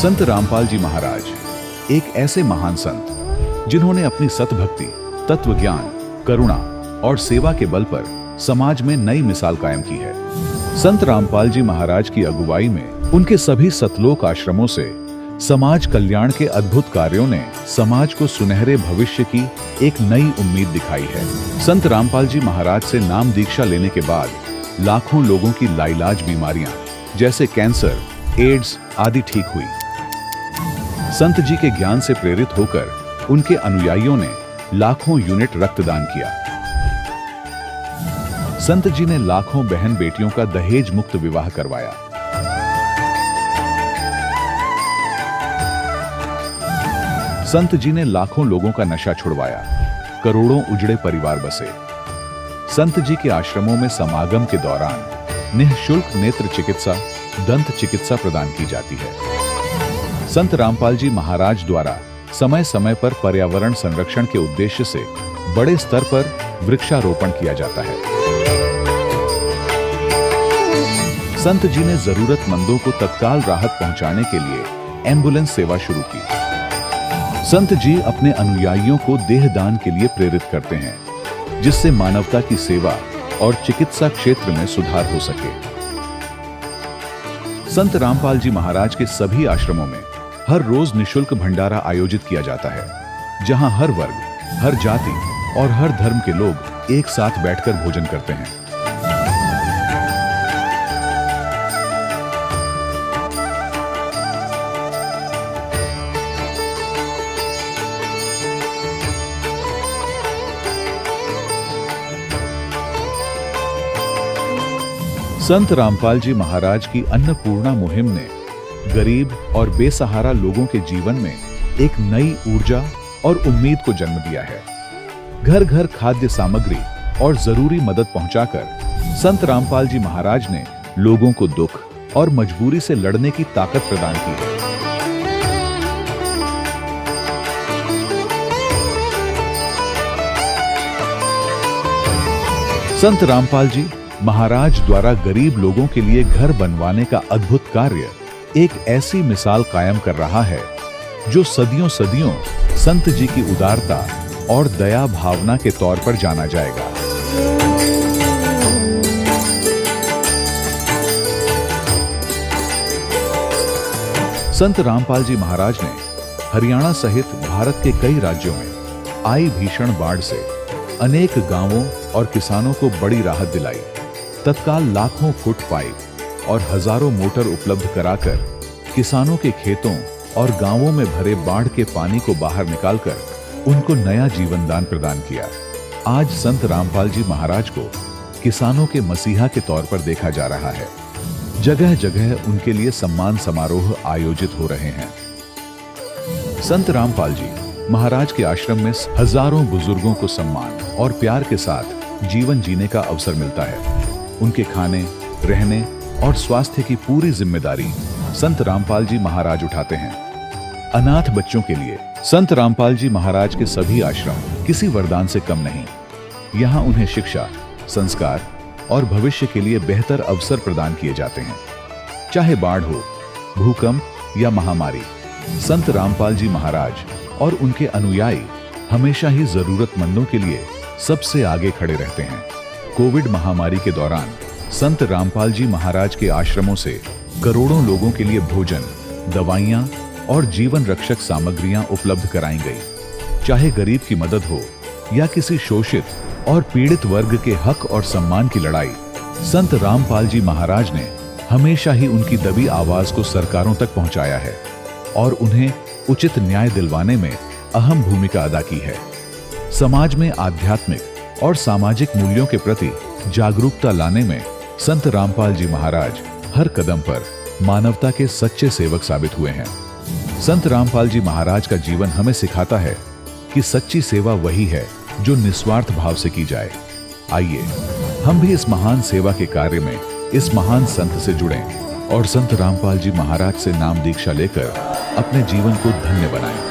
संत रामपाल जी महाराज एक ऐसे महान संत जिन्होंने अपनी सतभक्ति, तत्व ज्ञान, करुणा और सेवा के बल पर समाज में नई मिसाल कायम की है। संत रामपाल जी महाराज की अगुवाई में उनके सभी सतलोक आश्रमों से समाज कल्याण के अद्भुत कार्यों ने समाज को सुनहरे भविष्य की एक नई उम्मीद दिखाई है। संत रामपाल जी महाराज से नाम दीक्षा लेने के बाद लाखों लोगों की लाइलाज बीमारियां जैसे कैंसर, एड्स आदि ठीक हुई। संत जी के ज्ञान से प्रेरित होकर उनके अनुयायियों ने लाखों यूनिट रक्तदान किया। संत जी ने लाखों बहन बेटियों का दहेज मुक्त विवाह करवाया। संत जी ने लाखों लोगों का नशा छुड़वाया, करोड़ों उजड़े परिवार बसे। संत जी के आश्रमों में समागम के दौरान निःशुल्क नेत्र चिकित्सा, दंत चिकित्सा प्रदान की जाती है। संत रामपाल जी महाराज द्वारा समय समय पर पर्यावरण संरक्षण के उद्देश्य से बड़े स्तर पर वृक्षारोपण किया जाता है। संत जी ने जरूरतमंदों को तत्काल राहत पहुंचाने के लिए एम्बुलेंस सेवा शुरू की। संत जी अपने अनुयायियों को देहदान के लिए प्रेरित करते हैं, जिससे मानवता की सेवा और चिकित्सा क्षेत्र में सुधार हो सके। संत रामपाल जी महाराज के सभी आश्रमों में हर रोज निःशुल्क भंडारा आयोजित किया जाता है, जहां हर वर्ग, हर जाति और हर धर्म के लोग एक साथ बैठकर भोजन करते हैं। संत रामपाल जी महाराज की अन्नपूर्णा मुहिम ने गरीब और बेसहारा लोगों के जीवन में एक नई ऊर्जा और उम्मीद को जन्म दिया है। घर घर खाद्य सामग्री और जरूरी मदद पहुंचाकर संत रामपाल जी महाराज ने लोगों को दुख और मजबूरी से लड़ने की ताकत प्रदान की है। संत रामपाल जी महाराज द्वारा गरीब लोगों के लिए घर बनवाने का अद्भुत कार्य एक ऐसी मिसाल कायम कर रहा है जो सदियों सदियों संत जी की उदारता और दया भावना के तौर पर जाना जाएगा। संत रामपाल जी महाराज ने हरियाणा सहित भारत के कई राज्यों में आई भीषण बाढ़ से अनेक गांवों और किसानों को बड़ी राहत दिलाई। तत्काल लाखों फुट पाइप और हजारों मोटर उपलब्ध कराकर किसानों के खेतों और गांवों में भरे बाढ़ के पानी को बाहर निकालकर उनको नया जीवन दान प्रदान किया। आज संत रामपाल जी महाराज को किसानों के मसीहा के तौर पर देखा जा रहा है। जगह जगह उनके लिए सम्मान समारोह आयोजित हो रहे हैं। संत रामपाल जी महाराज के आश्रम में हजारों बुजुर्गों को सम्मान और प्यार के साथ जीवन जीने का अवसर मिलता है। उनके खाने, रहने और स्वास्थ्य की पूरी जिम्मेदारी संत रामपाल जी महाराज उठाते हैं। अनाथ बच्चों के लिए संत रामपाल जी महाराज के सभी आश्रम किसी वरदान से कम नहीं। यहाँ उन्हें शिक्षा, संस्कार और भविष्य के लिए बेहतर अवसर प्रदान किए जाते हैं। चाहे बाढ़ हो, भूकंप या महामारी, संत रामपाल जी महाराज और उनके अनुयायी हमेशा ही जरूरतमंदों के लिए सबसे आगे खड़े रहते हैं। कोविड महामारी के दौरान संत रामपाल जी महाराज के आश्रमों से करोड़ों लोगों के लिए भोजन, दवाइयां और जीवन रक्षक सामग्रियां उपलब्ध कराई गई। चाहे गरीब की मदद हो या किसी शोषित और पीड़ित वर्ग के हक और सम्मान की लड़ाई, संत रामपाल जी महाराज ने हमेशा ही उनकी दबी आवाज को सरकारों तक पहुंचाया है और उन्हें उचित न्याय दिलवाने में अहम भूमिका अदा की है। समाज में आध्यात्मिक और सामाजिक मूल्यों के प्रति जागरूकता लाने में संत रामपाल जी महाराज हर कदम पर मानवता के सच्चे सेवक साबित हुए हैं। संत रामपाल जी महाराज का जीवन हमें सिखाता है कि सच्ची सेवा वही है जो निस्वार्थ भाव से की जाए। आइए हम भी इस महान सेवा के कार्य में इस महान संत से जुड़ें और संत रामपाल जी महाराज से नाम दीक्षा लेकर अपने जीवन को धन्य बनाएं।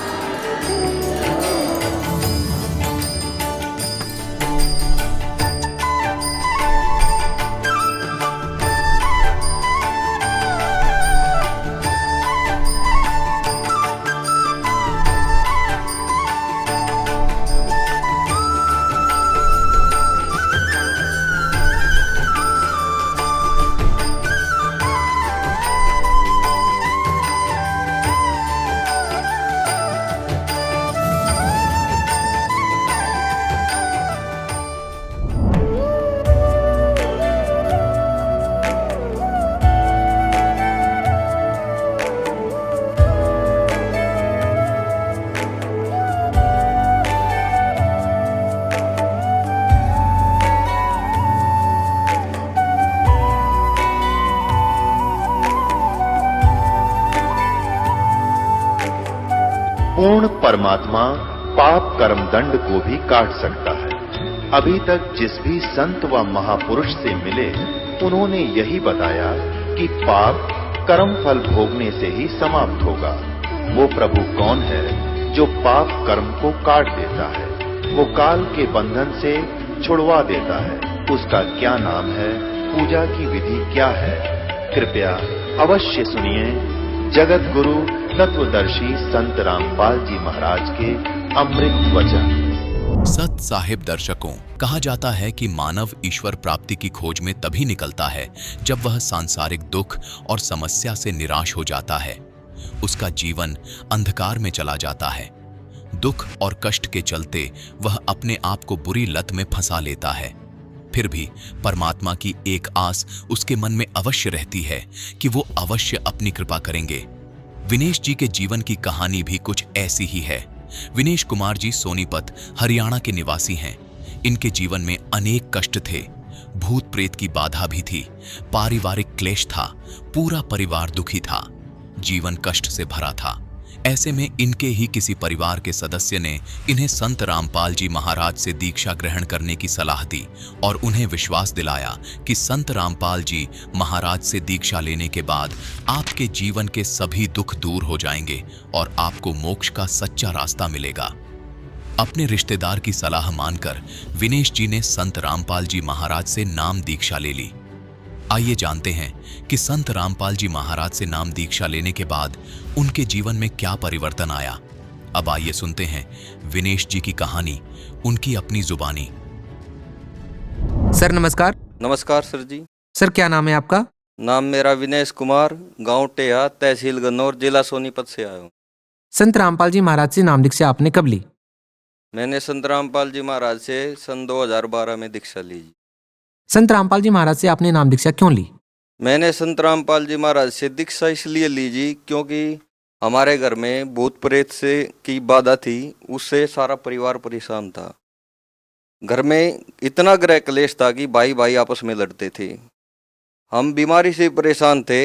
पूर्ण परमात्मा पाप कर्म दंड को भी काट सकता है। अभी तक जिस भी संत व महापुरुष से मिले, उन्होंने यही बताया कि पाप कर्म फल भोगने से ही समाप्त होगा। वो प्रभु कौन है जो पाप कर्म को काट देता है, वो काल के बंधन से छुड़वा देता है। उसका क्या नाम है, पूजा की विधि क्या है? कृपया अवश्य सुनिए जगत गुरु तत्वदर्शी संत रामपाल जी महाराज के अमृत वचन। सत साहिब दर्शकों, कहा जाता है कि मानव ईश्वर प्राप्ति की खोज में तभी निकलता है जब वह सांसारिक दुख और समस्या से निराश हो जाता है। उसका जीवन अंधकार में चला जाता है। दुख और कष्ट के चलते वह अपने आप को बुरी लत में फंसा लेता है। फिर भी परमात्मा की एक आस उसके मन में अवश्य रहती है कि वो अवश्य अपनी कृपा करेंगे। विनेश जी के जीवन की कहानी भी कुछ ऐसी ही है। विनेश कुमार जी सोनीपत, हरियाणा के निवासी हैं। इनके जीवन में अनेक कष्ट थे, भूत प्रेत की बाधा भी थी, पारिवारिक क्लेश था, पूरा परिवार दुखी था, जीवन कष्ट से भरा था। ऐसे में इनके ही किसी परिवार के सदस्य ने इन्हें संत रामपाल जी महाराज से दीक्षा ग्रहण करने की सलाह दी और उन्हें विश्वास दिलाया कि संत रामपाल जी महाराज से दीक्षा लेने के बाद आपके जीवन के सभी दुख दूर हो जाएंगे और आपको मोक्ष का सच्चा रास्ता मिलेगा। अपने रिश्तेदार की सलाह मानकर विनेश जी ने संत रामपाल जी महाराज से नाम दीक्षा ले ली। आइए जानते हैं कि संत रामपाल जी महाराज से नाम दीक्षा लेने के बाद उनके जीवन में क्या परिवर्तन आया। अब आइए सुनते हैं विनेश जी की कहानी, उनकी अपनी जुबानी। सर नमस्कार। नमस्कार सर जी। सर क्या नाम है आपका? नाम मेरा विनेश कुमार, गांव टेहा, तहसील गन्नौर, जिला सोनीपत से आया हूँ। संत रामपाल जी महाराज से नाम दीक्षा आपने कब ली? मैंने संत रामपाल जी महाराज से सन 2012 में दीक्षा ली जी। संत रामपाल जी महाराज से आपने नाम दीक्षा क्यों ली? मैंने संत रामपाल जी महाराज से दीक्षा इसलिए ली जी क्योंकि हमारे घर में भूत प्रेत से की बाधा थी, उससे सारा परिवार परेशान था। घर में इतना ग्रह क्लेश था कि भाई भाई आपस में लड़ते थे। हम बीमारी से परेशान थे।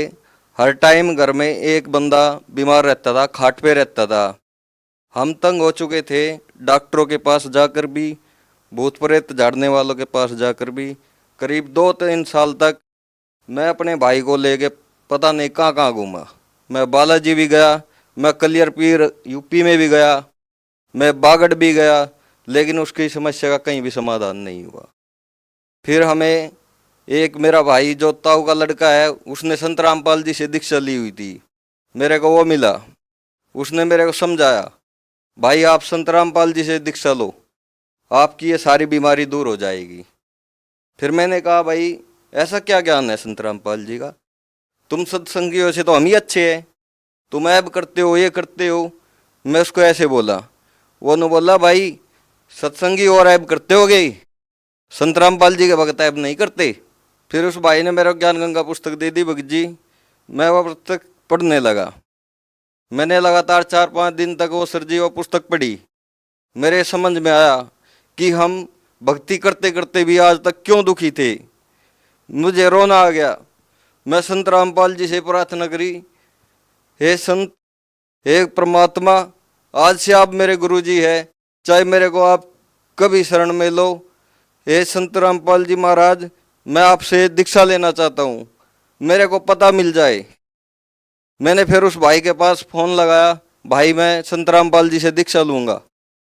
हर टाइम घर में एक बंदा बीमार रहता था, खाट पे रहता था। हम तंग हो चुके थे, डॉक्टरों के पास जाकर भी, भूत प्रेत झाड़ने वालों के पास जाकर भी। करीब 2-3 साल तक मैं अपने भाई को लेके पता नहीं कहाँ कहाँ घूमा। मैं बालाजी भी गया, मैं कलियर पीर यूपी में भी गया, मैं बागड़ भी गया, लेकिन उसकी समस्या का कहीं भी समाधान नहीं हुआ। फिर हमें एक मेरा भाई जो ताऊ का लड़का है, उसने संत रामपाल जी से दीक्षा ली हुई थी, मेरे को वो मिला। उसने मेरे को समझाया, भाई आप संत रामपाल जी से दीक्षा लो, आपकी ये सारी बीमारी दूर हो जाएगी। फिर मैंने कहा भाई ऐसा क्या ज्ञान है संत रामपाल जी का, तुम सत्संगियों से तो हम ही अच्छे हैं, तुम ऐब करते हो, ये करते हो। मैं उसको ऐसे बोला, वो ने बोला भाई सत्संगी और ऐब करते हो गई, संत रामपाल जी के भक्त ऐब नहीं करते। फिर उस भाई ने मेरा ज्ञान गंगा पुस्तक दे दी भगत जी। मैं वह पुस्तक पढ़ने लगा। मैंने लगातार 4-5 दिन तक वो सर जी वो पुस्तक पढ़ी। मेरे समझ में आया कि हम भक्ति करते करते भी आज तक क्यों दुखी थे। मुझे रोना आ गया। मैं संत रामपाल जी से प्रार्थना करी, हे संत, हे परमात्मा, आज से आप मेरे गुरु जी है, चाहे मेरे को आप कभी शरण में लो। हे संत रामपाल जी महाराज, मैं आपसे दीक्षा लेना चाहता हूँ, मेरे को पता मिल जाए। मैंने फिर उस भाई के पास फ़ोन लगाया, भाई मैं संत रामपाल जी से दीक्षा लूँगा।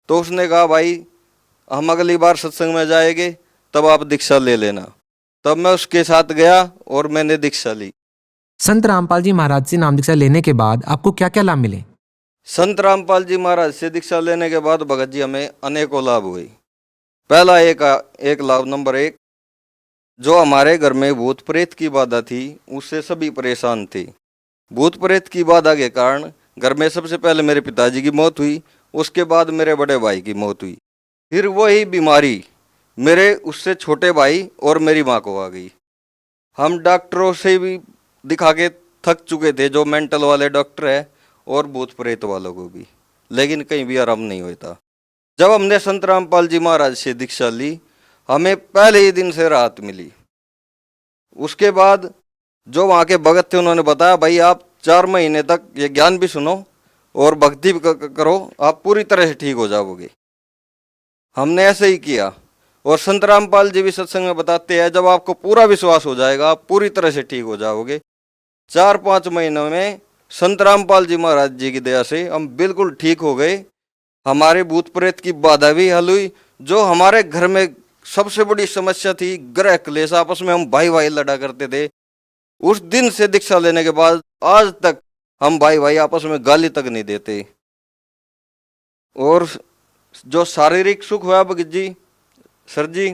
तो उसने कहा भाई हम अगली बार सत्संग में जाएंगे तब आप दीक्षा ले लेना। तब मैं उसके साथ गया और मैंने दीक्षा ली। संत रामपाल जी महाराज से नाम दीक्षा लेने के बाद आपको क्या क्या लाभ मिले? संत रामपाल जी महाराज से दीक्षा लेने के बाद भगत जी हमें अनेकों लाभ हुए। पहला एक लाभ नंबर 1, जो हमारे घर में भूत प्रेत की बाधा थी उससे सभी परेशान थे। भूत प्रेत की बाधा के कारण घर में सबसे पहले मेरे पिताजी की मौत हुई, उसके बाद मेरे बड़े भाई की मौत हुई। फिर वही बीमारी मेरे उससे छोटे भाई और मेरी माँ को आ गई। हम डॉक्टरों से भी दिखा के थक चुके थे, जो मेंटल वाले डॉक्टर है और भूत प्रेत वालों को भी, लेकिन कहीं भी आराम नहीं होता। जब हमने संत रामपाल जी महाराज से दीक्षा ली, हमें पहले ही दिन से राहत मिली। उसके बाद जो वहाँ के भगत थे उन्होंने बताया, भाई आप 4 महीने तक ये ज्ञान भी सुनो और भक्ति भी करो, आप पूरी तरह से ठीक हो जाओगे। हमने ऐसे ही किया और संत रामपाल जी भी सत्संग में बताते हैं, जब आपको पूरा विश्वास हो जाएगा आप पूरी तरह से ठीक हो जाओगे। 4-5 महीनों में संत रामपाल जी महाराज जी की दया से हम बिल्कुल ठीक हो गए। हमारे भूत प्रेत की बाधा भी हल हुई। जो हमारे घर में सबसे बड़ी समस्या थी, ग्रह क्लेश, आपस में हम भाई भाई लड़ा करते थे, उस दिन से दीक्षा लेने के बाद आज तक हम भाई भाई आपस में गाली तक नहीं देते। और जो शारीरिक सुख हुआ भगत जी, सर जी,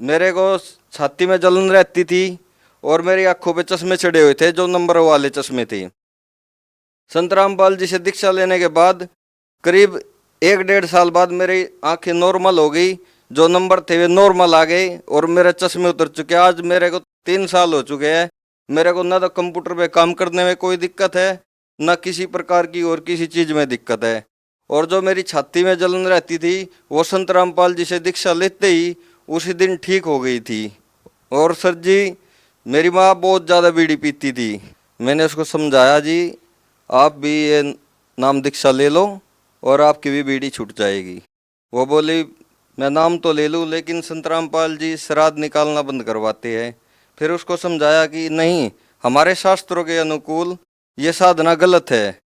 मेरे को छाती में जलन रहती थी और मेरी आंखों पे चश्मे चढ़े हुए थे, जो नंबर वाले चश्मे थे। संत रामपाल जी से दीक्षा लेने के बाद करीब 1-1.5 साल बाद मेरी आंखें नॉर्मल हो गई, जो नंबर थे वे नॉर्मल आ गए और मेरे चश्मे उतर चुके। आज मेरे को 3 साल हो चुके हैं। मेरे को ना तो कंप्यूटर पे काम करने में कोई दिक्कत है, ना किसी प्रकार की और किसी चीज में दिक्कत है। और जो मेरी छाती में जलन रहती थी वो संत रामपाल जी से दीक्षा लेते ही उसी दिन ठीक हो गई थी। और सर जी, मेरी माँ बहुत ज़्यादा बीड़ी पीती थी। मैंने उसको समझाया, जी आप भी ये नाम दीक्षा ले लो और आपकी भी बीड़ी छूट जाएगी। वो बोली मैं नाम तो ले लूँ, लेकिन संत रामपाल जी श्राद्ध निकालना बंद करवाते हैं। फिर उसको समझाया कि नहीं, हमारे शास्त्रों के अनुकूल ये साधना गलत है।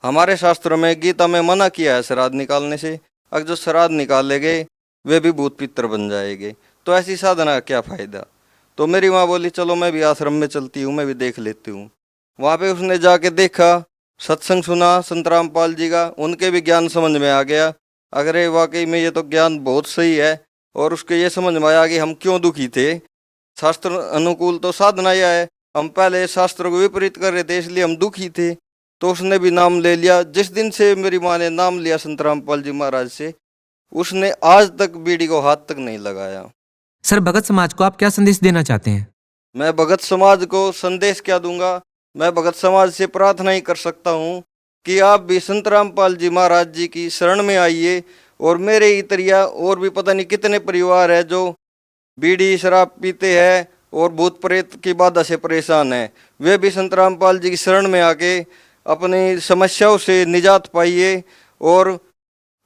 हमारे शास्त्रों में गीता में मना किया है श्राद्ध निकालने से। अगर जो श्राद्ध निकालेंगे वे भी भूत पितर बन जाएंगे, तो ऐसी साधना का क्या फायदा। तो मेरी माँ बोली चलो मैं भी आश्रम में चलती हूँ, मैं भी देख लेती हूँ। वहाँ पे उसने जाके देखा, सत्संग सुना संत रामपाल जी का, उनके भी ज्ञान समझ में आ गया। अगर वाकई में ये तो ज्ञान बहुत सही है। और उसके ये समझ में आया कि हम क्यों दुखी थे। शास्त्र अनुकूल तो साधना यह है, हम पहले शास्त्र को विपरीत कर रहे थे, इसलिए हम दुखी थे। तो उसने भी नाम ले लिया। जिस दिन से मेरी माँ ने नाम लिया संत रामपाल जी महाराज से, उसने आज तक बीड़ी को हाथ तक नहीं लगाया। सर, भगत समाज को आप क्या संदेश देना चाहते हैं? मैं भगत समाज को संदेश क्या दूंगा, मैं भगत समाज से प्रार्थना ही कर सकता हूँ कि आप भी संत रामपाल जी महाराज जी की शरण में आइए। और मेरे इतरिया और भी पता नहीं कितने परिवार है जो बीड़ी शराब पीते हैं और भूत प्रेत की बाधा से परेशान है, वे भी संत रामपाल जी की शरण में आके अपनी समस्याओं से निजात पाइए। और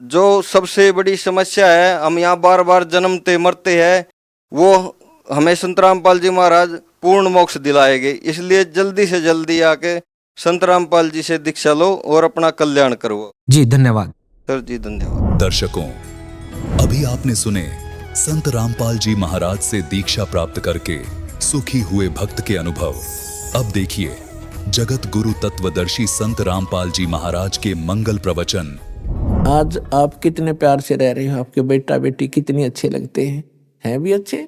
जो सबसे बड़ी समस्या है, हम यहाँ बार बार जन्मते मरते हैं, वो हमें संत रामपाल जी महाराज पूर्ण मोक्ष दिलाएंगे। इसलिए जल्दी से जल्दी आके संत रामपाल जी से दीक्षा लो और अपना कल्याण करो। जी धन्यवाद। सर जी धन्यवाद। दर्शकों, अभी आपने सुने संत रामपाल जी महाराज से दीक्षा प्राप्त करके सुखी हुए भक्त के अनुभव। अब देखिए जगत गुरु तत्वदर्शी संत रामपाल जी महाराज के मंगल प्रवचन। आज आप कितने प्यार से रह रहे हो, आपके बेटा बेटी कितने अच्छे लगते हैं भी अच्छे,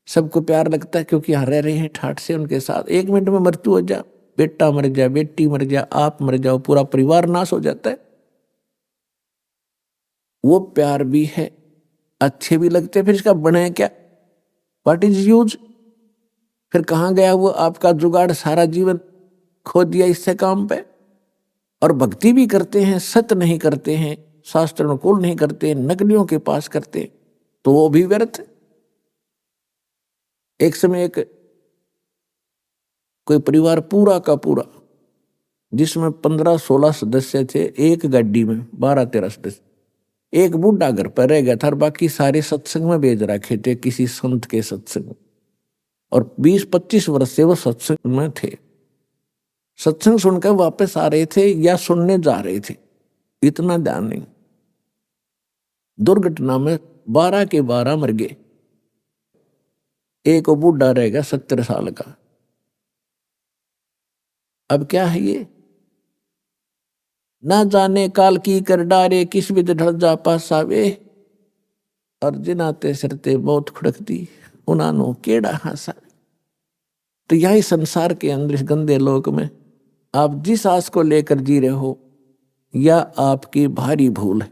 सबको प्यार लगता है क्योंकि यहाँ रह रहे हैं ठाठ से उनके साथ। 1 मिनट में मृत्यु हो जा, बेटा मर जाए, बेटी मर जाए, आप मर जाओ, पूरा परिवार नाश हो जाता है। वो प्यार भी है, अच्छे भी लगते हैं, फिर इसका बने क्या, व्हाट इज यूज। फिर कहाँ गया वो आपका जुगाड़, सारा जीवन खो दिया इससे काम पे। और भक्ति भी करते हैं, सत्य नहीं करते हैं, शास्त्र अनुकूल नहीं करते, नकलियों के पास करते, तो वो भी व्यर्थ। एक समय एक कोई परिवार पूरा का पूरा, जिसमें 15-16 सदस्य थे, एक गाड़ी में 12-13 सदस्य, एक बूढ़ा घर पर रह गया था और बाकी सारे सत्संग में भेज रखे थे, किसी संत के सत्संग। और 20-25 वर्ष से वो सत्संग में थे, सत्संग सुनकर वापस आ रहे थे या सुनने जा रहे थे, इतना ध्यान नहीं। दुर्घटना में 12 के 12 मर गए। एक बूढ़ा रह गया 70 साल का। अब क्या है ये, ना जाने काल की कर डारे, किस विध ढल जा पास आवे, और जिनाते सिरते बहुत खुड़कती, उनानो केड़ा हासा। तो यही संसार के अंदर, इस गंदे लोक में आप जिस आस को लेकर जी रहे हो, या आपकी भारी भूल है,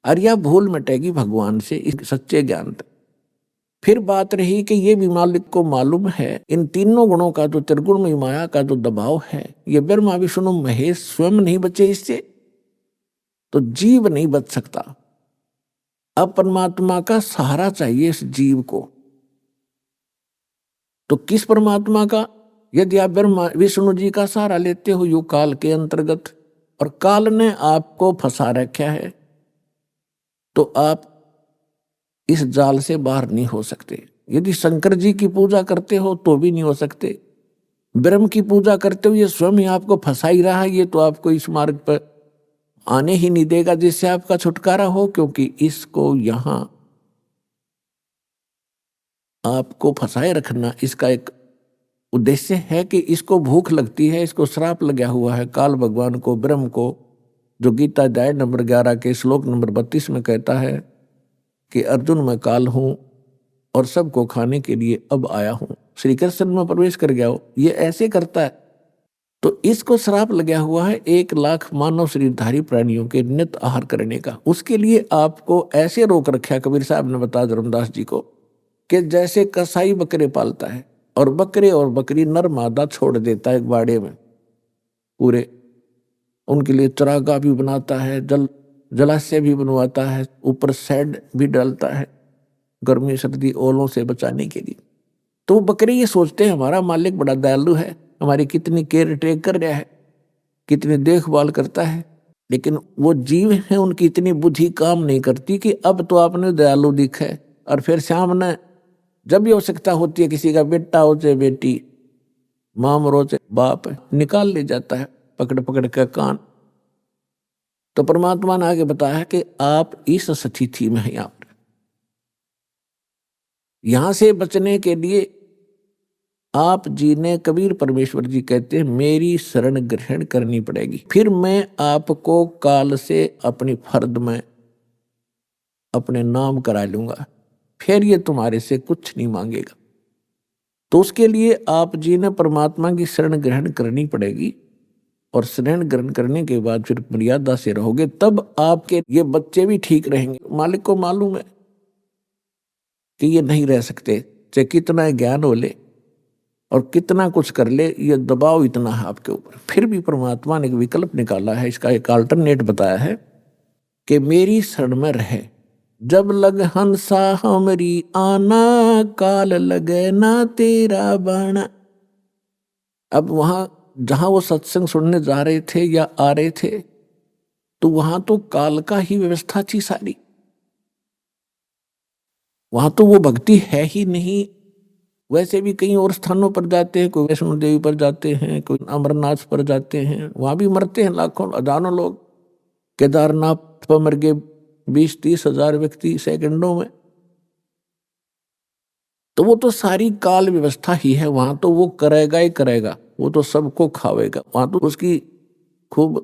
और यह भूल मिटेगी भगवान से, इस सच्चे ज्ञान तक। फिर बात रही कि ये भी मालिक को मालूम है, इन तीनों गुणों का जो त्रिगुण माया का जो दबाव है, ये ब्रह्मा विष्णु महेश स्वयं नहीं बचे इससे, तो जीव नहीं बच सकता। अब परमात्मा का सहारा चाहिए इस जीव को। तो किस परमात्मा का? यदि आप ब्रह्मा विष्णु जी का सहारा लेते हो युग काल के अंतर्गत, और काल ने आपको फंसा रखा है, तो आप इस जाल से बाहर नहीं हो सकते। यदि शंकर जी की पूजा करते हो तो भी नहीं हो सकते, ब्रह्म की पूजा करते हो ये स्वयं ही आपको फंसा ही रहा है, ये तो आपको इस मार्ग पर आने ही नहीं देगा जिससे आपका छुटकारा हो, क्योंकि इसको यहां आपको फंसाए रखना इसका एक उद्देश्य है कि इसको भूख लगती है, इसको श्राप लगा हुआ है काल भगवान को, ब्रह्म को, जो गीता अध्याय नंबर 11 के श्लोक नंबर 32 में कहता है कि अर्जुन मैं काल हूं और सबको खाने के लिए अब आया हूं, श्री कृष्ण में प्रवेश कर गया हो, ये ऐसे करता है। तो इसको श्राप लगा हुआ है 1,00,000 मानव शरीरधारी प्राणियों के नित आहार करने का। उसके लिए आपको ऐसे रोक रखा कबीर साहब ने बताया धर्मदास जी को कि जैसे कसाई बकरे पालता है और बकरे और बकरी नर मादा छोड़ देता है एक बाड़े में, पूरे उनके लिए चरागाह भी बनाता है, जलाशय भी बनवाता है, ऊपर शेड भी डालता है गर्मी सर्दी ओलों से बचाने के लिए। तो बकरे ये सोचते हैं हमारा मालिक बड़ा दयालु है, हमारी कितनी केयर टेक कर रहा है, कितनी देखभाल करता है, लेकिन वो जीव हैं उनकी इतनी बुद्धि काम नहीं करती कि अब तो आपने दयालु दिखा है और फिर सामने जब भी आवश्यकता होती है किसी का बेटा हो चाहे बेटी, माँ मरो चाहे बाप, निकाल ले जाता है पकड़ पकड़ के कान। तो परमात्मा ने आगे बताया कि आप इस स्थिति में हैं, यहां से बचने के लिए आप जी ने, कबीर परमेश्वर जी कहते हैं मेरी शरण ग्रहण करनी पड़ेगी, फिर मैं आपको काल से अपनी फर्द में अपने नाम करा लूंगा, फिर ये तुम्हारे से कुछ नहीं मांगेगा। तो उसके लिए आप जी ने परमात्मा की शरण ग्रहण करनी पड़ेगी, और शरण ग्रहण करने के बाद फिर मर्यादा से रहोगे, तब आपके ये बच्चे भी ठीक रहेंगे। मालिक को मालूम है कि ये नहीं रह सकते, चाहे कितना ज्ञान हो ले और कितना कुछ कर ले, ये दबाव इतना है आपके ऊपर। फिर भी परमात्मा ने एक विकल्प निकाला है, इसका एक अल्टरनेट बताया है कि मेरी शरण में रहे, जब लग हंसा हमरी आना, काल लगे ना तेरा बाणा। अब वहां जहां वो सत्संग सुनने जा रहे थे या आ रहे थे, तो वहां तो काल का ही व्यवस्था थी सारी, वहां तो वो भक्ति है ही नहीं। वैसे भी कई और स्थानों पर जाते हैं, कोई वैष्णो देवी पर जाते हैं, कोई अमरनाथ पर जाते हैं, वहां भी मरते हैं लाखों हजारों लोग। केदारनाथ पर मर गए 20-30 हजार व्यक्ति सेकंडों में। तो वो तो सारी काल व्यवस्था ही है, वहां तो वो करेगा ही करेगा, वो तो सबको खावेगा, वहां तो उसकी खूब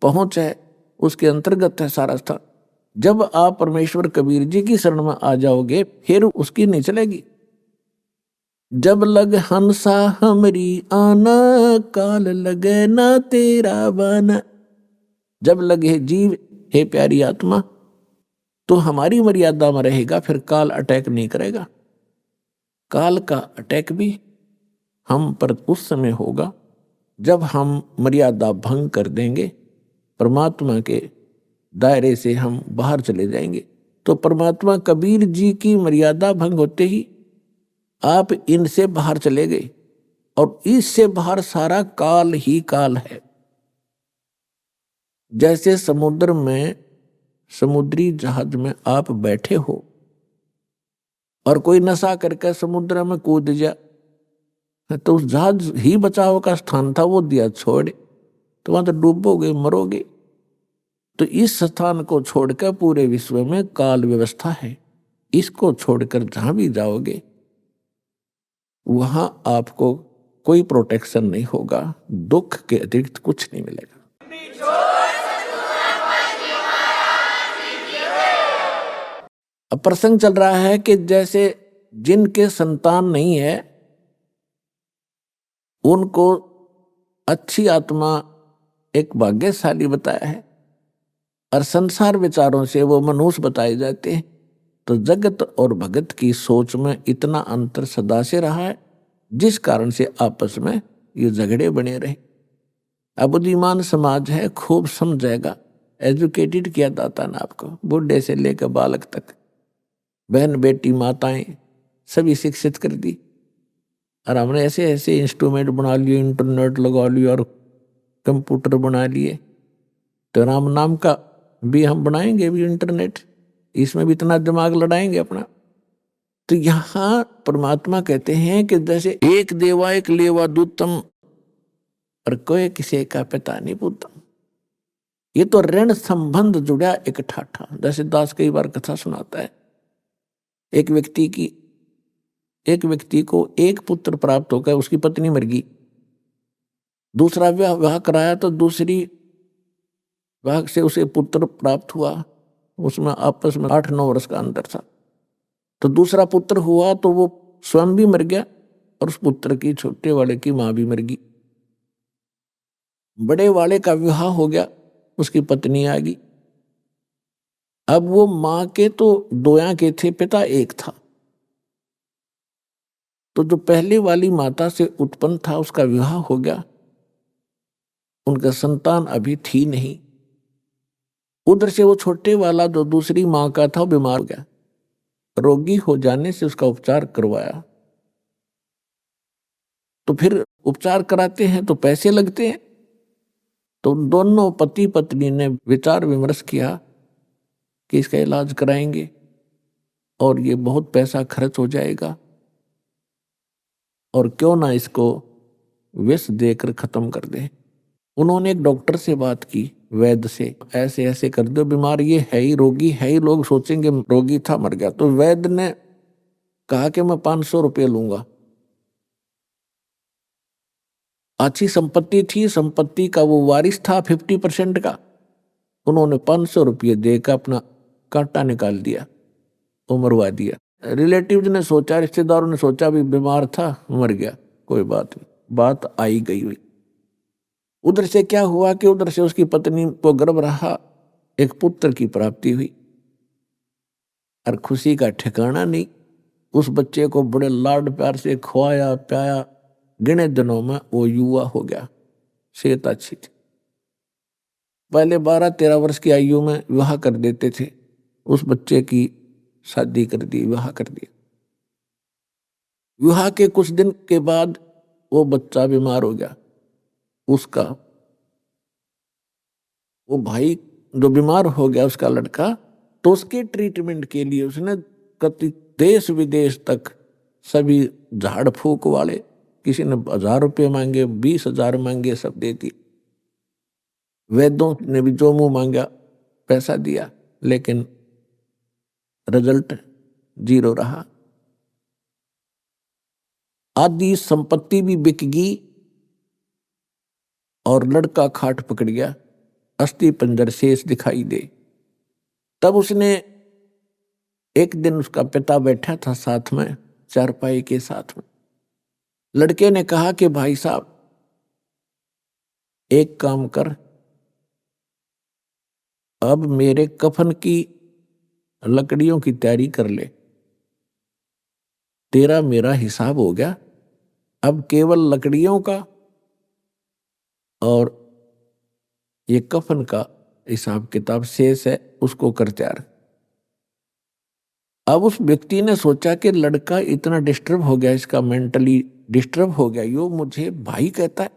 पहुंच है, उसके अंतर्गत है सारा स्थान। जब आप परमेश्वर कबीर जी की शरण में आ जाओगे फिर उसकी नहीं चलेगी। जब लग हंसा हमरी आना, काल लगे ना तेरा बाना। जब लगे जीव हे प्यारी आत्मा तो हमारी मर्यादा में रहेगा, फिर काल अटैक नहीं करेगा। काल का अटैक भी हम पर उस समय होगा जब हम मर्यादा भंग कर देंगे, परमात्मा के दायरे से हम बाहर चले जाएंगे। तो परमात्मा कबीर जी की मर्यादा भंग होते ही आप इनसे बाहर चले गए, और इससे बाहर सारा काल ही काल है। जैसे समुद्र में, समुद्री जहाज में आप बैठे हो और कोई नशा करके समुद्र में कूद जा, तो उस जहाज ही बचाव का स्थान था, वो दिया छोड़, तो वहां तो डूबोगे, मरोगे। तो इस स्थान को छोड़कर पूरे विश्व में काल व्यवस्था है, इसको छोड़कर जहां भी जाओगे वहां आपको कोई प्रोटेक्शन नहीं होगा, दुख के अतिरिक्त कुछ नहीं मिलेगा। अब प्रसंग चल रहा है कि जैसे जिनके संतान नहीं है उनको अच्छी आत्मा एक भाग्यशाली बताया है, और संसार विचारों से वो मनुष्य बताए जाते हैं। तो जगत और भगत की सोच में इतना अंतर सदा से रहा है, जिस कारण से आपस में ये झगड़े बने रहे। अब बुद्धिमान समाज है, खूब समझेगा, एजुकेटेड किया जाता ना आपको, बूढ़े से लेकर बालक तक, बहन बेटी माताएं सभी शिक्षित कर दी। और हमने ऐसे ऐसे इंस्ट्रूमेंट बना लिए, इंटरनेट लगा लिया और कंप्यूटर बना लिए, तो राम नाम का भी हम बनाएंगे भी इंटरनेट, इसमें भी इतना दिमाग लड़ाएंगे अपना। तो यहाँ परमात्मा कहते हैं कि जैसे एक देवा एक लेवा दूतम और कोई किसी का पिता नहीं पूतम। ये तो ऋण संबंध जुड़ा एक ठाठा। जैसे दास कई बार कथा सुनाता है, एक व्यक्ति को एक पुत्र प्राप्त होकर उसकी पत्नी मर गई, दूसरा विवाह कराया तो दूसरी विवाह से उसे पुत्र प्राप्त हुआ, उसमें आपस में 8-9 वर्ष का अंतर था। तो दूसरा पुत्र हुआ तो वो स्वयं भी मर गया और उस पुत्र की छोटे वाले की मां भी मर गई। बड़े वाले का विवाह हो गया, उसकी पत्नी आ गई। अब वो मां के तो दोया के थे, पिता एक था। तो जो पहले वाली माता से उत्पन्न था उसका विवाह हो गया, उनका संतान अभी थी नहीं। उधर से वो छोटे वाला जो दूसरी मां का था वो बीमार हो गया, रोगी हो जाने से उसका उपचार करवाया। तो फिर उपचार कराते हैं तो पैसे लगते हैं। तो दोनों पति पत्नी ने विचार विमर्श किया कि इसका इलाज कराएंगे और ये बहुत पैसा खर्च हो जाएगा, और क्यों ना इसको विष देकर खत्म कर दें। उन्होंने एक डॉक्टर से बात की, वैद्य से, ऐसे ऐसे कर दो, बीमार ये है ही, रोगी है ही, लोग सोचेंगे रोगी था मर गया। तो वैद्य ने कहा कि मैं 500 रुपये लूंगा। अच्छी संपत्ति थी, संपत्ति का वो वारिस था 50% का। उन्होंने 500 रुपये देकर अपना कांटा निकाल दिया, वो मरवा दिया। रिलेटिव्स ने सोचा, रिश्तेदारों ने सोचा भी बीमार था मर गया, कोई बात नहीं, बात आई गई हुई। उधर से क्या हुआ कि उधर से उसकी पत्नी को गर्भ रहा, एक पुत्र की प्राप्ति हुई और खुशी का ठिकाना नहीं। उस बच्चे को बड़े लाड प्यार से खुआया प्याया, गिने दिनों में वो युवा हो गया, सेहत अच्छी थी। पहले 12-13 वर्ष की आयु में विवाह कर देते थे, उस बच्चे की शादी कर दी, विवाह कर दिया। विवाह के कुछ दिन के बाद वो बच्चा बीमार हो गया। उसका वो भाई जो बीमार हो गया, उसका लड़का, तो उसके ट्रीटमेंट के लिए उसने कति देश विदेश तक सभी झाड़ फूक वाले, किसी ने 1000 रुपये मांगे, 20,000 मांगे, सब दे दी। वैद्यों ने भी जो मुंह मांगा पैसा दिया, लेकिन रिजल्ट 0 रहा। आधी संपत्ति भी बिक गई और लड़का खाट पकड़ गया, अस्थि पंजर शेष दिखाई दे। तब उसने एक दिन, उसका पिता बैठा था साथ में, चारपाई के साथ में। लड़के ने कहा कि भाई साहब एक काम कर, अब मेरे कफन की लकड़ियों की तैयारी कर ले, तेरा मेरा हिसाब हो गया, अब केवल लकड़ियों का और ये कफन का हिसाब किताब शेष है, उसको कर तैयार। अब उस व्यक्ति ने सोचा कि लड़का इतना डिस्टर्ब हो गया, इसका मेंटली डिस्टर्ब हो गया, यो मुझे भाई कहता है।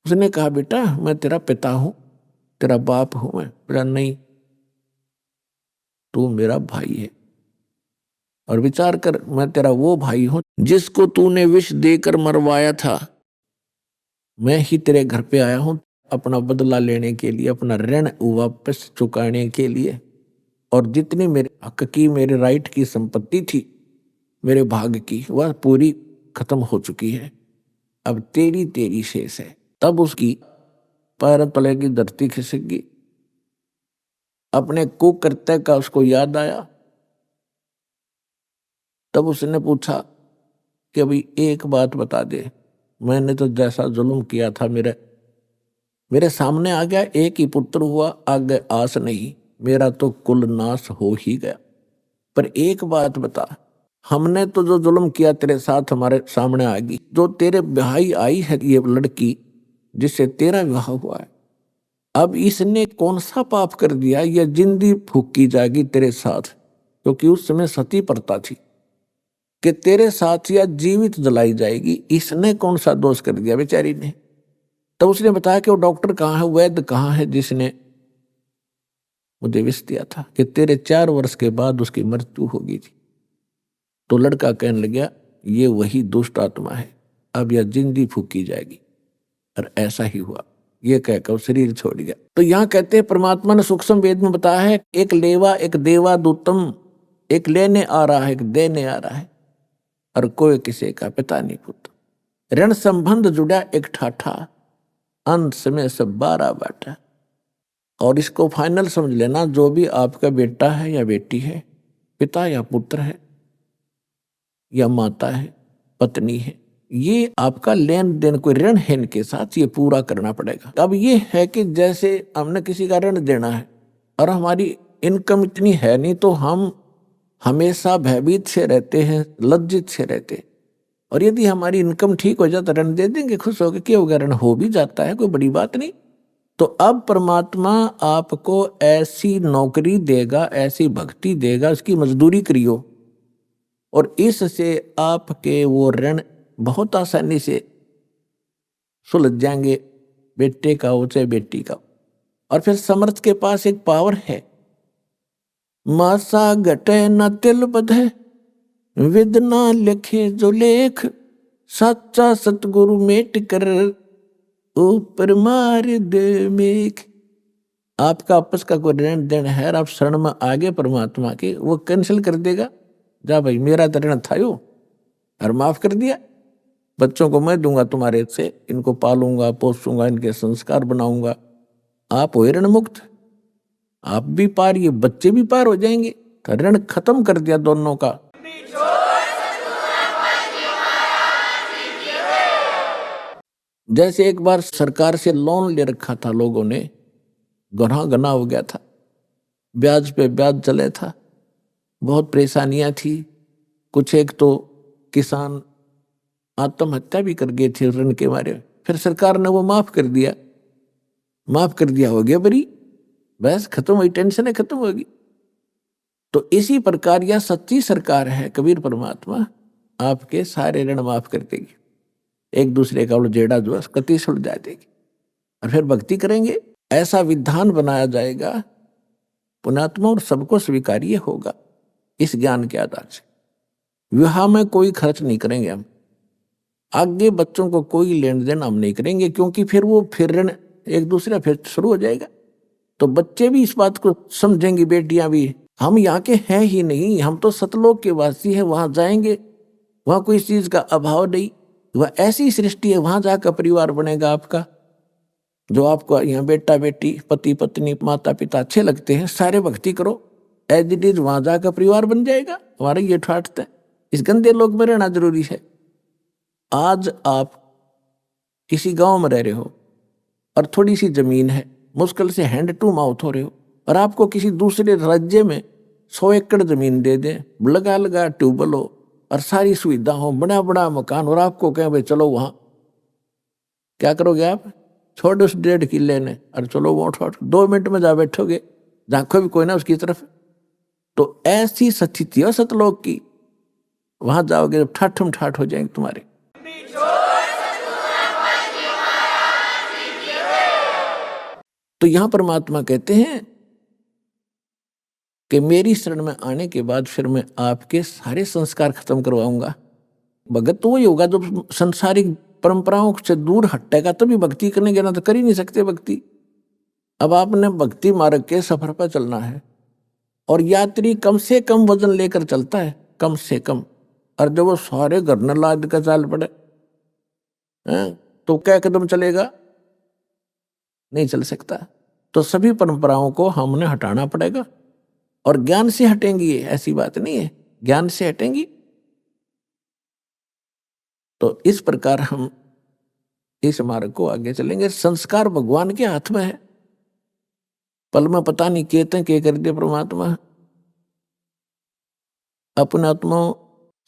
उसने कहा बेटा मैं तेरा पिता हूं, तेरा बाप हूं मैं। बोला नहीं, तू मेरा भाई है, और विचार कर, मैं तेरा वो भाई हूं जिसको तूने विष देकर मरवाया था। मैं ही तेरे घर पे आया हूं अपना बदला लेने के लिए, अपना ऋण वापस चुकाने के लिए, और जितनी मेरे हक की, मेरे राइट की संपत्ति थी, मेरे भाग की, वह पूरी खत्म हो चुकी है, अब तेरी शेष है। तब उसकी पैर तले की धरती खिसक गई। अपने कुकृत्य का उसको याद आया। तब उसने पूछा कि अभी एक बात बता दे, मैंने तो जैसा जुल्म किया था मेरे सामने आ गया, एक ही पुत्र हुआ, आगे आस नहीं, मेरा तो कुल नाश हो ही गया। पर एक बात बता, हमने तो जो जुल्म किया तेरे साथ हमारे सामने आ गई, जो तेरे भाई आई है ये लड़की जिससे तेरा विवाह हुआ है, अब इसने कौन सा पाप कर दिया, यह जिंदी फूकी जाएगी तेरे साथ, क्योंकि उस समय सती प्रथा थी कि तेरे साथ या जीवित जलाई जाएगी। इसने कौन सा दोष कर दिया बेचारी ने। तब उसने बताया कि वो डॉक्टर कहाँ है, वैद्य कहाँ है जिसने मुझे विष दिया था कि तेरे 4 वर्ष के बाद उसकी मृत्यु होगी थी। तो लड़का कहने लगा ये वही दुष्ट आत्मा है, अब यह जिंदी फूकी जाएगी। और ऐसा ही हुआ, ये कहकर शरीर छोड़ गया। तो यहाँ कहते हैं परमात्मा ने सूक्ष्म वेद में बताया है, एक लेवा एक देवा दूतम, एक लेने आ रहा है एक देने आ रहा है, और कोई किसी का पिता नहीं पुत्र। ऋण संबंध जुड़ा एक ठाठा, अंत में सब 12 बाटा। और इसको फाइनल समझ लेना, जो भी आपका बेटा है या बेटी है, पिता या पुत्र है या माता है, पत्नी है, ये आपका लेन देन कोई ऋण है इनके साथ, ये पूरा करना पड़ेगा। अब ये है कि जैसे हमने किसी का ऋण देना है और हमारी इनकम इतनी है नहीं, तो हम हमेशा भयभीत से रहते हैं, लज्जित से रहते। और यदि हमारी इनकम ठीक हो जाए तो ऋण दे देंगे, खुश होकर, क्या होगा, ऋण हो भी जाता है, कोई बड़ी बात नहीं। तो अब परमात्मा आपको ऐसी नौकरी देगा, ऐसी भक्ति देगा, उसकी मजदूरी करियो, और इससे आपके वो ऋण बहुत आसानी से सुलझ जाएंगे, बेटे का हो चाहे बेटी का। और फिर समर्थ के पास एक पावर है, मासा घटे न तिल बधे, विद ना लिखे जो लेख, सच्चा सतगुरु मेट कर ऊपर मार दे मेघ। आपका आपस का कोई ऋण देन है और आप शरण में आगे परमात्मा के, वो कैंसिल कर देगा। जा भाई, मेरा तो ऋण था यो और माफ कर दिया। बच्चों को मैं दूंगा तुम्हारे से, इनको पालूंगा पोसूंगा, इनके संस्कार बनाऊंगा, आप हो ऋण मुक्त, आप भी पार, ये बच्चे भी पार हो जाएंगे। तो ऋण खत्म कर दिया दोनों का। जैसे एक बार सरकार से लोन ले रखा था लोगों ने, गना गना हो गया था, ब्याज पे ब्याज चले था, बहुत परेशानियां थी। कुछ एक तो किसान आत्महत्या भी कर गए थे ऋण के मारे। फिर सरकार ने वो माफ कर दिया, हो गया बरी, बस खत्म हुई, टेंशन खत्म होगी। तो इसी प्रकार यह सच्ची सरकार है कबीर परमात्मा, आपके सारे ऋण माफ कर देगी, एक दूसरे का जेड़ा जो कति सुलझा देगी, और फिर भक्ति करेंगे। ऐसा विधान बनाया जाएगा पुण्यात्मा, और सबको स्वीकार्य होगा इस ज्ञान के आधार से। विवाह में कोई खर्च नहीं करेंगे हम, आगे बच्चों को कोई लेन देन हम नहीं करेंगे, क्योंकि फिर ऋण एक दूसरे फिर शुरू हो जाएगा। तो बच्चे भी इस बात को समझेंगे, बेटियां भी, हम यहाँ के हैं ही नहीं, हम तो सतलोक के वासी हैं, वहां जाएंगे, वहां कोई चीज का अभाव नहीं, वह ऐसी सृष्टि है, वहां जाकर परिवार बनेगा आपका। जो आपको यहाँ बेटा बेटी, पति पत्नी, माता पिता अच्छे लगते हैं, सारे भक्ति करो, एज इट इज, वहां जाकर परिवार बन जाएगा। हमारे ये ठाठते हैं, इस गंदे लोग में रहना जरूरी है। आज आप किसी गांव में रह रहे हो और थोड़ी सी जमीन है, मुश्किल से हैंड टू माउथ हो रहे हो, और आपको किसी दूसरे राज्य में 100 एकड़ जमीन दे दे, लगा लगा ट्यूबवेल हो और सारी सुविधा हो, बड़ा बड़ा मकान, और आपको कहें भाई चलो वहां, क्या करोगे आप? छोड़ उस 1.5 किले ने और चलो वो 2 मिनट में जा बैठोगे, झांको भी कोई ना उसकी तरफ। तो ऐसी स्थिति है सतलोक की, वहां जाओगे जब ठाठम ठाठ हो जाएंगे तुम्हारे। तो यहां परमात्मा कहते हैं कि मेरी शरण में आने के बाद फिर मैं आपके सारे संस्कार खत्म करवाऊंगा। भगत तो वही होगा जो संसारिक परंपराओं से दूर हटेगा, तभी भक्ति करने के ना तो कर ही नहीं सकते भक्ति। अब आपने भक्ति मार्ग के सफर पर चलना है, और यात्री कम से कम वजन लेकर चलता है, कम से कम। और जब वो सारे घर न लाद का चाल पड़े तो क्या कदम चलेगा? नहीं चल सकता। तो सभी परंपराओं को हमने हटाना पड़ेगा, और ज्ञान से हटेंगी, ये ऐसी बात नहीं है, ज्ञान से हटेंगी। तो इस प्रकार हम इस मार्ग को आगे चलेंगे। संस्कार भगवान के हाथ में है, पल में पता नहीं कहते के कर दे परमात्मा। अपने आत्मा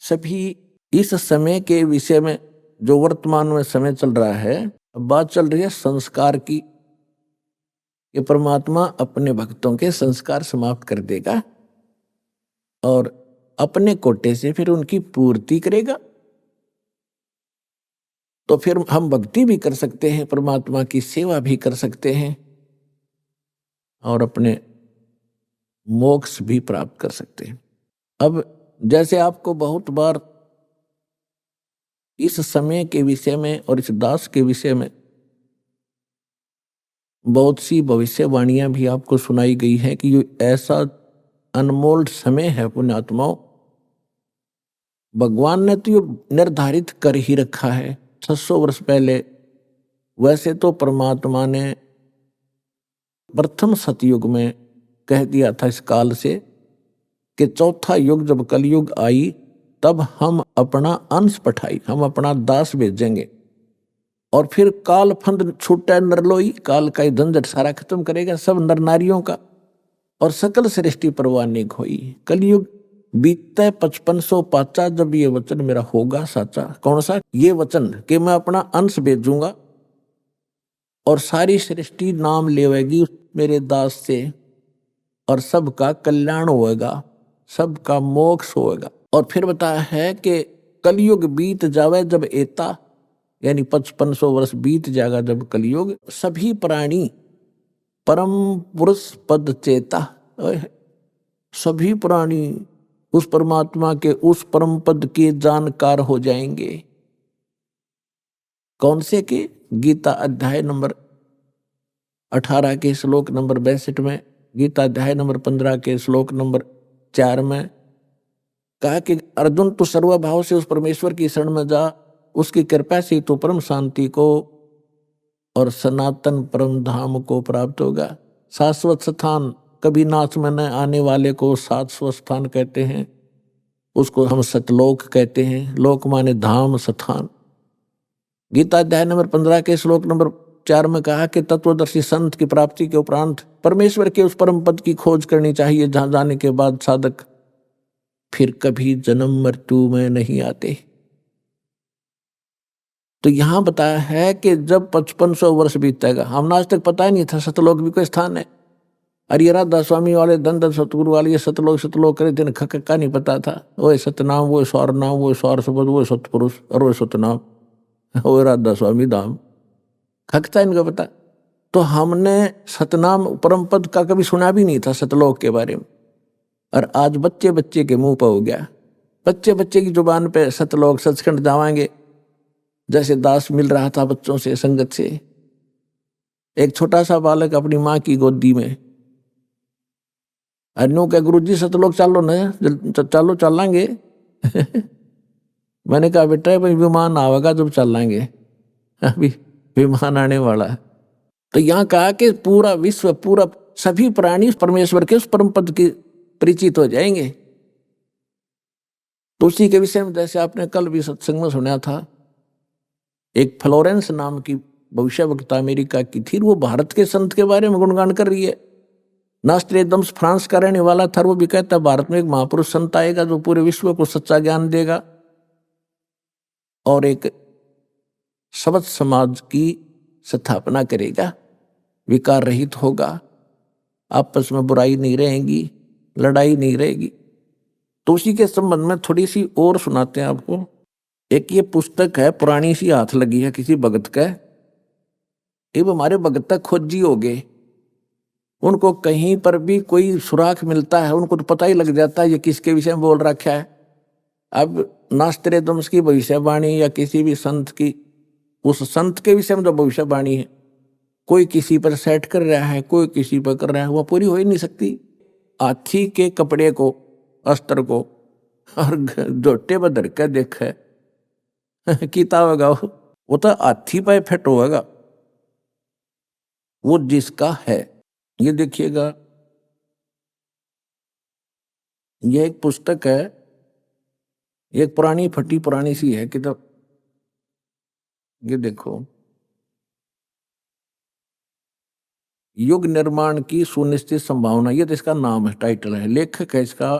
सभी इस समय के विषय में, जो वर्तमान में समय चल रहा है, बात चल रही है संस्कार की, कि परमात्मा अपने भक्तों के संस्कार समाप्त कर देगा और अपने कोटे से फिर उनकी पूर्ति करेगा। तो फिर हम भक्ति भी कर सकते हैं, परमात्मा की सेवा भी कर सकते हैं, और अपने मोक्ष भी प्राप्त कर सकते हैं। अब जैसे आपको बहुत बार इस समय के विषय में और इस दास के विषय में बहुत सी भविष्यवाणियां भी आपको सुनाई गई है कि ये ऐसा अनमोल समय है पुण्यात्माओं, भगवान ने तो ये निर्धारित कर ही रखा है 600 वर्ष पहले। वैसे तो परमात्मा ने प्रथम सतयुग में कह दिया था इस काल से कि चौथा युग जब कलयुग आई तब हम अपना अंश पठाई, हम अपना दास भेजेंगे और फिर काल फंद छूटा नरलोई, काल का झंझट सारा खत्म करेगा सब नर नारियों का और सकल सृष्टि परवानी खोई। कलयुग बीतते 5500 पाचा जब ये वचन मेरा होगा साचा। कौन सा? ये वचन कि मैं अपना अंश भेजूंगा और सारी सृष्टि नाम लेवेगी मेरे दास से और सबका कल्याण होएगा, सबका मोक्ष होएगा। और फिर बताया है कि कलयुग बीत जावे जब एता, यानी 5500 वर्ष बीत जाएगा जब कलयुग, सभी प्राणी परम पुरुष पद चेता, सभी प्राणी उस परमात्मा के उस परम पद के जानकार हो जाएंगे। कौन से के? गीता अध्याय नंबर 18 के श्लोक नंबर 62 में, गीता अध्याय नंबर 15 के श्लोक नंबर 4 में कहा कि अर्जुन तू सर्वभाव से उस परमेश्वर की शरण में जा, उसकी कृपा से तो परम शांति को और सनातन परम धाम को प्राप्त होगा। शाश्वत स्थान, कभी नाश में न आने वाले को शाश्वत स्थान कहते हैं, उसको हम सतलोक कहते हैं। लोक माने धाम, स्थान। गीता अध्याय नंबर 15 के श्लोक नंबर 4 में कहा कि तत्वदर्शी संत की प्राप्ति के उपरांत परमेश्वर के उस परम पद की खोज करनी चाहिए जहां जाने के बाद साधक फिर कभी जन्म मृत्यु में नहीं आते। तो यहां बताया है कि जब 5500 वर्ष बीतेगा, हमने आज तक पता ही नहीं था सतलोक भी कोई स्थान है। अरे राधा स्वामी वाले धन सतगुरु वाले ये सतलोक करे दिन खक्का नहीं पता था। वो सतनाम, वो स्वर नाम, वो स्वर शब्द, वो सतपुरुष और वो सतनाम, वो राधा स्वामी धाम, खकता इनका पता। तो हमने सतनाम परम पद का कभी सुना भी नहीं था सतलोक के बारे में, और आज बच्चे बच्चे के मुंह पर हो गया। बच्चे बच्चे की जुबान पे सतलोक सचखंड जावांगे, जैसे दास मिल रहा था बच्चों से संगत से। एक छोटा सा बालक अपनी माँ की गोदी में, अन्नू के गुरु जी सतलोक चालो न, चालो चलांगे। मैंने कहा बेटा भाई विमान आवेगा जब चलांगे, अभी विमान आने वाला है। तो यहाँ कहा कि पूरा विश्व, पूरा सभी प्राणी परमेश्वर के उस परम पद की परिचित हो जाएंगे। तो उसी के विषय में जैसे आपने कल भी सत्संग में सुना था, एक फ्लोरेंस नाम की भविष्य वक्ता अमेरिका की थी, वो भारत के संत के बारे में गुणगान कर रही है। नास्ट्रेदम्स फ्रांस का रहने वाला था, वो भी कहता भारत में एक महापुरुष संत आएगा जो पूरे विश्व को सच्चा ज्ञान देगा और एक सबद समाज की स्थापना करेगा, विकार रहित होगा, आपस में बुराई नहीं रहेगी, लड़ाई नहीं रहेगी। तो उसी के संबंध में थोड़ी सी और सुनाते हैं आपको। एक ये पुस्तक है, पुरानी सी हाथ लगी है किसी भगत का। ये हमारे भगत तक खोजी हो गए, उनको कहीं पर भी कोई सुराख मिलता है उनको तो पता ही लग जाता है ये किसके विषय में बोल रखा है। अब नास्ट्रेदम्स की भविष्यवाणी या किसी भी संत की, उस संत के विषय में जो भविष्यवाणी है, कोई किसी पर सेट कर रहा है, कोई किसी पर कर रहा है, वो पूरी हो ही नहीं सकती। हाथी के कपड़े को, अस्त्र को और जोटे पर धर के देखे कीता होगा, वो तो हाथी पर फिट होगा, वो जिसका है। ये देखिएगा, ये एक पुस्तक है, एक पुरानी फटी पुरानी सी है किताब। ये देखो, युग निर्माण की सुनिश्चित संभावना, ये तो इसका नाम है, टाइटल है। लेखक है इसका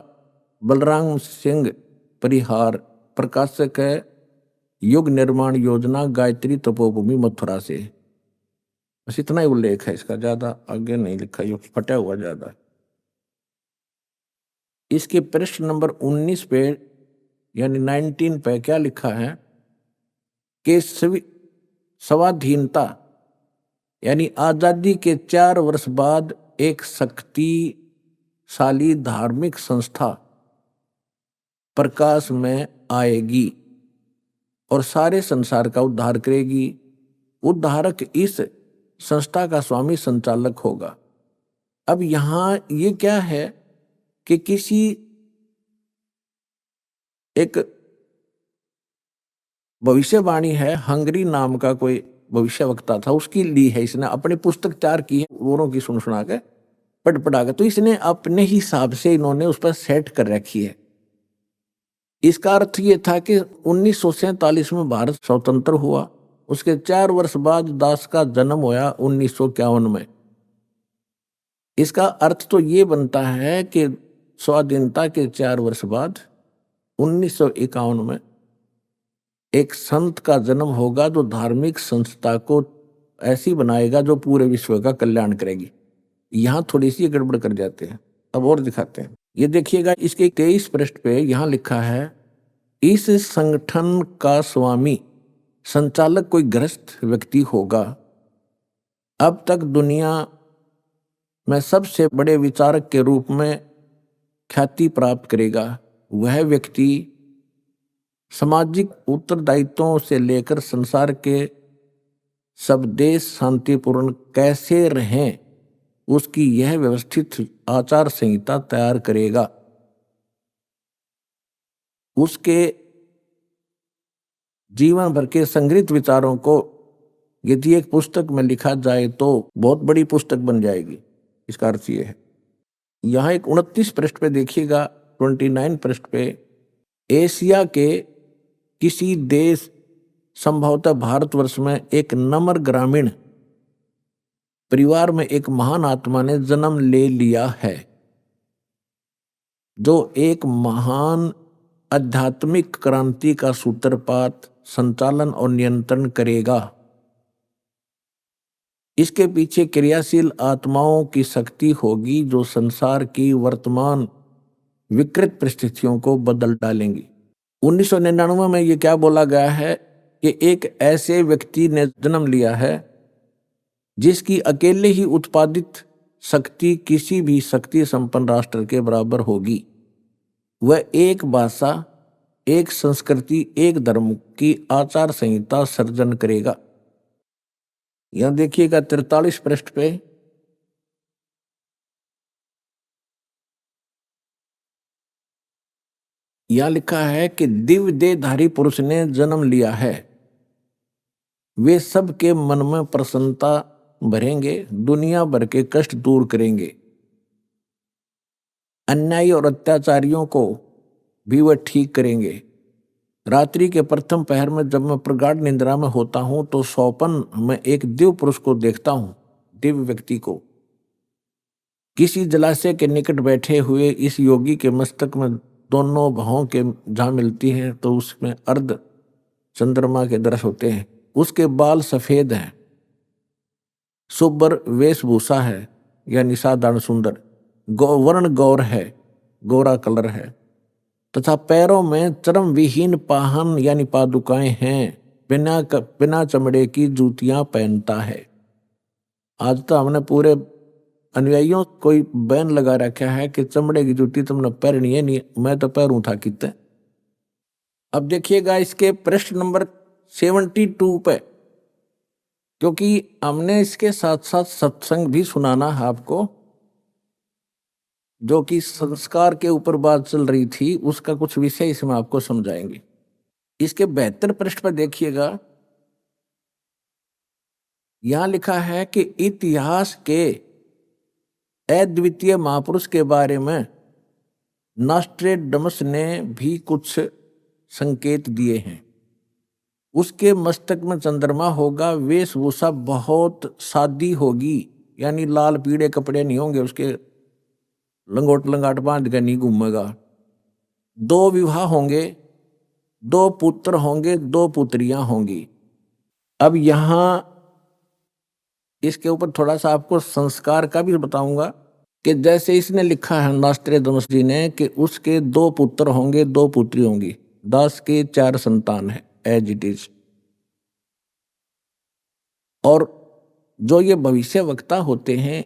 बलराम सिंह परिहार, प्रकाशक है युग निर्माण योजना, गायत्री तपोभूमि मथुरा से। बस इतना ही उल्लेख है इसका, ज्यादा आगे नहीं लिखा, ये फटा हुआ ज्यादा। इसके पृष्ठ नंबर 19 पे यानी 19 पे क्या लिखा है कि स्वाधीनता यानी आजादी के 4 वर्ष बाद एक शक्ति शाली धार्मिक संस्था प्रकाश में आएगी और सारे संसार का उद्धार करेगी। उद्धारक इस संस्था का स्वामी संचालक होगा। अब यहां ये क्या है कि किसी एक भविष्यवाणी है, हंगरी नाम का कोई भविष्यवक्ता था, उसकी ली है इसने, अपनी पुस्तक तैयार की है औरों की सुन सुना के पढ़ पढ़ा के, तो इसने अपने हिसाब से इन्होंने उस पर सेट कर रखी है। इसका अर्थ ये था कि 1947 में भारत स्वतंत्र हुआ, उसके 4 वर्ष बाद दास का जन्म होया 1951 में। इसका अर्थ तो ये बनता है कि स्वाधीनता के 4 वर्ष बाद 1951 में एक संत का जन्म होगा जो धार्मिक संस्था को ऐसी बनाएगा जो पूरे विश्व का कल्याण करेगी। यहां थोड़ी सी गड़बड़ कर जाते हैं, अब और दिखाते हैं। ये देखिएगा, इसके 23 पृष्ठ पे यहां लिखा है, इस संगठन का स्वामी संचालक कोई गृहस्थ व्यक्ति होगा। अब तक दुनिया में सबसे बड़े विचारक के रूप में ख्याति प्राप्त करेगा। वह व्यक्ति सामाजिक उत्तरदायित्वों से लेकर संसार के सब देश शांतिपूर्ण कैसे रहें उसकी यह व्यवस्थित आचार संहिता तैयार करेगा। उसके जीवन भर के संग्रहित विचारों को यदि एक पुस्तक में लिखा जाए तो बहुत बड़ी पुस्तक बन जाएगी। इसका अर्थ ये है। यहाँ एक 29 पृष्ठ पे देखिएगा, 29 पृष्ठ पे, एशिया के किसी देश, संभवतः भारतवर्ष में, एक नम्र ग्रामीण परिवार में एक महान आत्मा ने जन्म ले लिया है जो एक महान आध्यात्मिक क्रांति का सूत्रपात, संचालन और नियंत्रण करेगा। इसके पीछे क्रियाशील आत्माओं की शक्ति होगी जो संसार की वर्तमान विकृत परिस्थितियों को बदल डालेंगी। 1999 में ये क्या बोला गया है कि एक ऐसे व्यक्ति ने जन्म लिया है जिसकी अकेले ही उत्पादित शक्ति किसी भी शक्ति संपन्न राष्ट्र के बराबर होगी। वह एक भाषा, एक संस्कृति, एक धर्म की आचार संहिता सर्जन करेगा। यहां देखिएगा 43 पृष्ठ पे, यहां लिखा है कि दिव्य देहधारी पुरुष ने जन्म लिया है। वे सबके मन में प्रसन्नता भरेंगे, दुनिया भर के कष्ट दूर करेंगे। अन्यायी और अत्याचारियों को भी वह ठीक करेंगे। रात्रि के प्रथम पहर में जब मैं प्रगाढ़ निद्रा में होता हूं तो स्वप्न में एक दिव्य पुरुष को देखता हूं, दिव्य व्यक्ति को। किसी जलाशय के निकट बैठे हुए इस योगी के मस्तक में दोनों भावों के जहां मिलती हैं तो उसमें अर्ध चंद्रमा के दृश्य होते हैं। उसके बाल सफेद हैं, सुब्बर वेशभूषा है यानी साधारण सुंदर, वर्ण गौर है, गोरा कलर है, तथा पैरों में चर्म विहीन पाहन यानी पादुकाएं हैं। बिना चमड़े की जूतियां पहनता है। आज तो हमने पूरे अनुयायियों कोई बैन लगा रखा है कि चमड़े की जूती तुमने पहननी है नहीं, मैं तो पैरूं था कितने। अब देखिएगा इसके पृष्ठ नंबर 72 पे, क्योंकि हमने इसके साथ साथ सत्संग भी सुनाना है आपको, जो कि संस्कार के ऊपर बात चल रही थी, उसका कुछ विषय इसमें आपको समझाएंगे। इसके 72 पृष्ठ पर देखिएगा, यहां लिखा है कि इतिहास के अद्वितीय महापुरुष के बारे में नॉस्ट्रेडमस ने भी कुछ संकेत दिए हैं। उसके मस्तक में चंद्रमा होगा, वेशभूषा बहुत सादी होगी, यानी लाल पीले कपड़े नहीं होंगे उसके, लंगोट लंगाट बांध कर नहीं घूमेगा। 2 विवाह होंगे, 2 पुत्र होंगे, 2 पुत्रियां होंगी। अब यहां इसके ऊपर थोड़ा सा आपको संस्कार का भी बताऊंगा कि जैसे इसने लिखा है नॉस्ट्रेडमस जी ने कि उसके 2 पुत्र होंगे, 2 पुत्री होंगी, 10 के 4 संतान है, एज इट इज। और जो ये भविष्य वक्ता होते हैं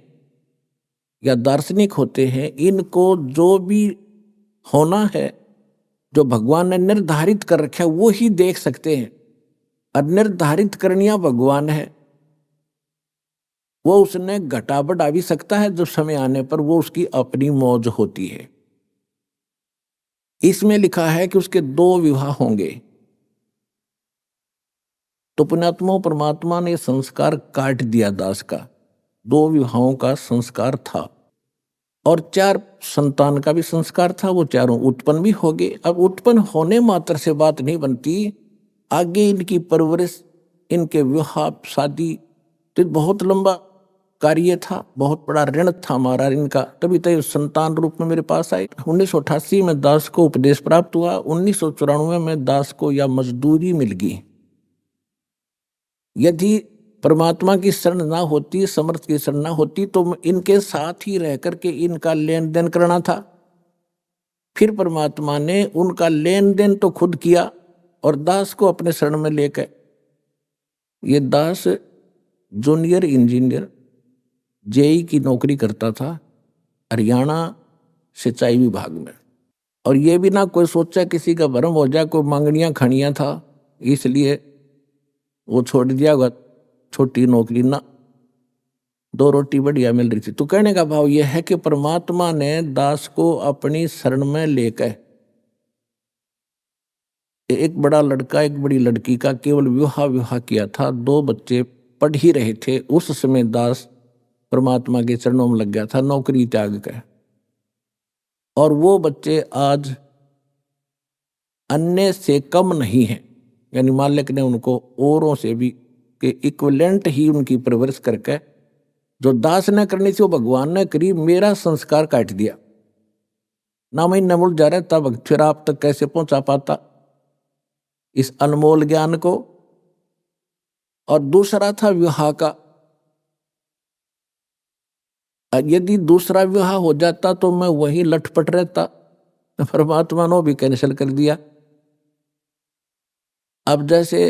या दार्शनिक होते हैं, इनको जो भी होना है, जो भगवान ने निर्धारित कर रखा है, वो ही देख सकते हैं। और निर्धारित करनिया भगवान है, वो उसने घटा बढ़ा भी सकता है जब समय आने पर, वो उसकी अपनी मौज होती है। इसमें लिखा है कि उसके 2 विवाह होंगे। तो पुण्यात्मा परमात्मा ने संस्कार काट दिया दास का। 2 विवाहों का संस्कार था और 4 संतान का भी संस्कार था। वो चारों उत्पन्न भी हो गए। अब उत्पन्न होने मात्र से बात नहीं बनती, आगे इनकी परवरिश, इनके विवाह शादी, तो बहुत लंबा कार्य था, बहुत बड़ा ऋण था हमारा इनका। तभी तो संतान रूप में मेरे पास आए। 1988 में दास को उपदेश प्राप्त हुआ। 1994 में दास को यह मजदूरी मिल गई। यदि परमात्मा की शरण ना होती, समर्थ की शरण ना होती, तो इनके साथ ही रह करके इनका लेन देन करना था। फिर परमात्मा ने उनका लेन देन तो खुद किया और दास को अपने शरण में लेकर, ये दास जूनियर इंजीनियर जेई की नौकरी करता था हरियाणा सिंचाई विभाग में। और ये भी ना कोई सोचा किसी का भरम हो जाए, कोई मांगनियां खड़ियां था, इसलिए वो छोड़ दिया होगा छोटी नौकरी ना, 2 रोटी बढ़िया मिल रही थी। तो कहने का भाव यह है कि परमात्मा ने दास को अपनी शरण में लेकर, एक बड़ा लड़का एक बड़ी लड़की का केवल विवाह किया था, 2 बच्चे पढ़ ही रहे थे। उस समय दास परमात्मा के चरणों में लग गया था, नौकरी त्याग कर। और वो बच्चे आज अन्य से कम नहीं हैं, यानी मालिक ने उनको औरों से भी के इक्विवेलेंट ही उनकी परवरिश करके, जो दास ने करनी थी वो भगवान ने करी। मेरा संस्कार काट दिया ना, मैं न मुड़ जा रहा तब फिर आप तक कैसे पहुंचा पाता इस अनमोल ज्ञान को। और दूसरा था विवाह का। यदि दूसरा विवाह हो जाता तो मैं वही लटपट रहता, परमात्मा ने भी कैंसिल कर दिया। अब जैसे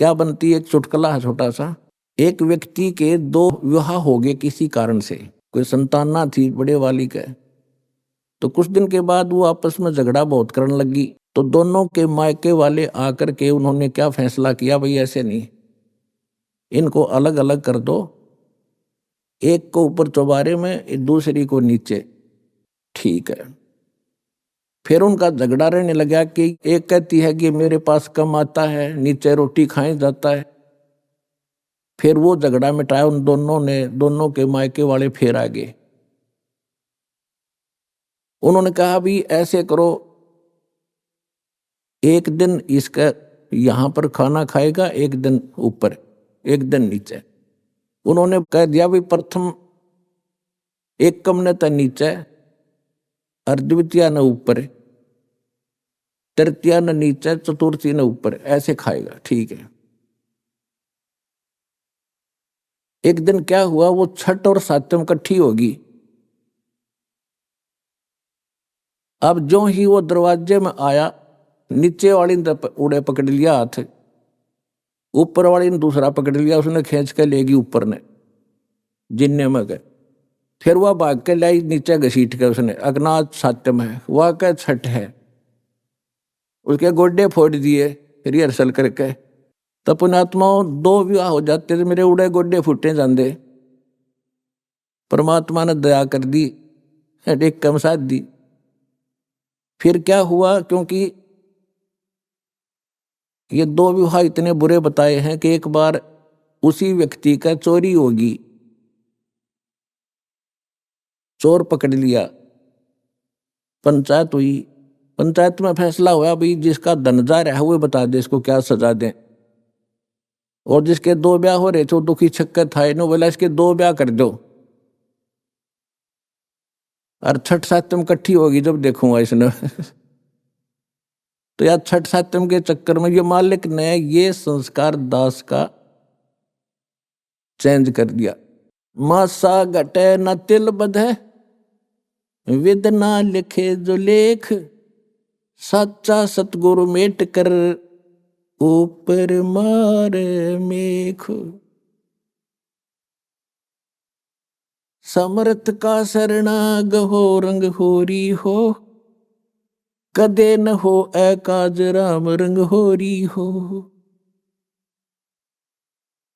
क्या बनती है, एक चुटकुला है छोटा सा। एक व्यक्ति के 2 विवाह हो गए किसी कारण से, कोई संतान ना थी बड़े वाली का। तो कुछ दिन के बाद वो आपस में झगड़ा बहुत करने लगी। तो दोनों के मायके वाले आकर के उन्होंने क्या फैसला किया, भाई ऐसे नहीं, इनको अलग अलग कर दो, एक को ऊपर चौबारे में, दूसरी को नीचे। ठीक है। फिर उनका झगड़ा रहने लगा कि एक कहती है कि मेरे पास कम आता है, नीचे रोटी खाए जाता है। फिर वो झगड़ा मिटाया उन दोनों ने, दोनों के मायके वाले फिर आ गए। उन्होंने कहा भी ऐसे करो, एक दिन इसका यहां पर खाना खाएगा, एक दिन ऊपर, एक दिन नीचे। उन्होंने कह दिया भी प्रथम एक कम ने तो नीचे, और द्वितीय न ऊपर, तृतीय न नीचे, चतुर्थी न ऊपर, ऐसे खाएगा। ठीक है। एक दिन क्या हुआ, वो छठ और सातम इकट्ठी होगी। अब जो ही वो दरवाजे में आया, नीचे वाली ने उड़े पकड़ लिया हाथ, ऊपर वाली ने दूसरा पकड़ लिया, उसने खींच के लेगी ऊपर ने, जिन्ने में गए। फिर वह भाग के लाई नीचे घसीट के, उसने अग्नाथ सातम है, वह क्या छठ है, उसके गोड्डे फोड़ दिए रिहर्सल करके। तो पुण्यात्माओं 2 विवाह हो जाते थे, मेरे उड़े गोड्डे फूटे जाते। परमात्मा ने दया कर दी, एक कम साथ दी। फिर क्या हुआ, क्योंकि ये 2 विवाह इतने बुरे बताए हैं कि एक बार उसी व्यक्ति का चोरी होगी, चोर पकड़ लिया, पंचायत हुई, पंचायत में फैसला हुआ भाई जिसका धन जा रहा है वो बता दे इसको क्या सजा दें। और जिसके 2 ब्याह हो रहे थे, दुखी छक्कर था, इन्होंने बोला इसके 2 ब्याह कर दो, और छठ सातम इकट्ठी होगी जब देखूंगा इसने। तो यार छठ सातम के चक्कर में ये मालिक ने ये संस्कार दास का चेंज कर दिया। मासा घटे न तिल बधे, विद ना लिखे जो लेख, सच्चा सतगुरु मेट कर ऊपर मारे मेख। समर्थ का शरणाग हो रंग होरी हो, कदे न हो एकाज राम रंग होरी हो।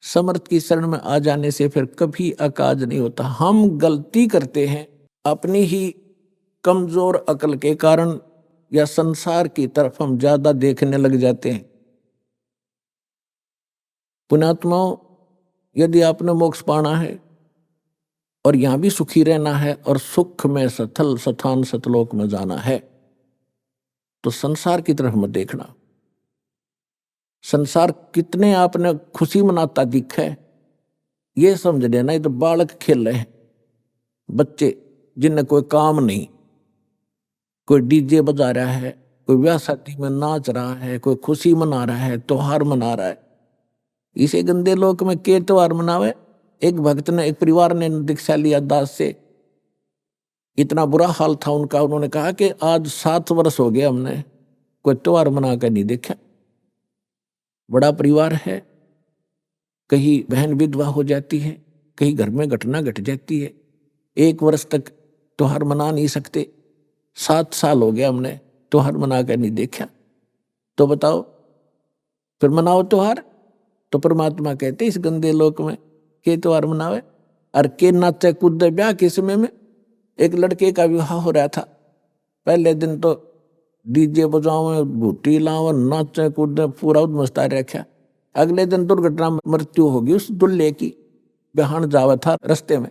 समर्थ की शरण में आ जाने से फिर कभी अकाज नहीं होता। हम गलती करते हैं अपनी ही कमजोर अकल के कारण, या संसार की तरफ हम ज्यादा देखने लग जाते हैं। पुण्यात्माओं, यदि आपने मोक्ष पाना है और यहां भी सुखी रहना है और सुख में सथल सथान सतलोक में जाना है, तो संसार की तरफ मत देखना। संसार कितने आपने खुशी मनाता दिखा है, ये समझ लेना। ये तो बालक खेल रहे हैं, बच्चे जिन्हें कोई काम नहीं। कोई डीजे बजा रहा है, कोई ब्याह शादी में नाच रहा है, कोई खुशी मना रहा है, त्योहार मना रहा है। इसे गंदे लोक में के त्योहार मनावे। एक भक्त ने, एक परिवार ने दीक्षा लिया दास से, इतना बुरा हाल था उनका। उन्होंने कहा कि आज 7 वर्ष हो गए हमने कोई त्योहार मना कर नहीं देखा। बड़ा परिवार है, कहीं बहन विधवा हो जाती है, कहीं घर में घटना घट जाती है, 1 वर्ष तक त्योहार मना नहीं सकते। 7 साल हो गया हमने त्योहार मना कर नहीं देखा। तो बताओ फिर मनाओ त्योहार। तो परमात्मा कहते इस गंदे लोक में के त्योहार मनावे। और के नाचे कूदे ब्याह के समय में एक लड़के का विवाह हो रहा था। पहले दिन तो डीजे बजाओ, भूटी लाओ, नाचे कूदे, पूरा उद्मस्ता रखा। अगले दिन दुर्घटना मृत्यु होगी उस दुल्हे की, बिहान जावा था रास्ते में।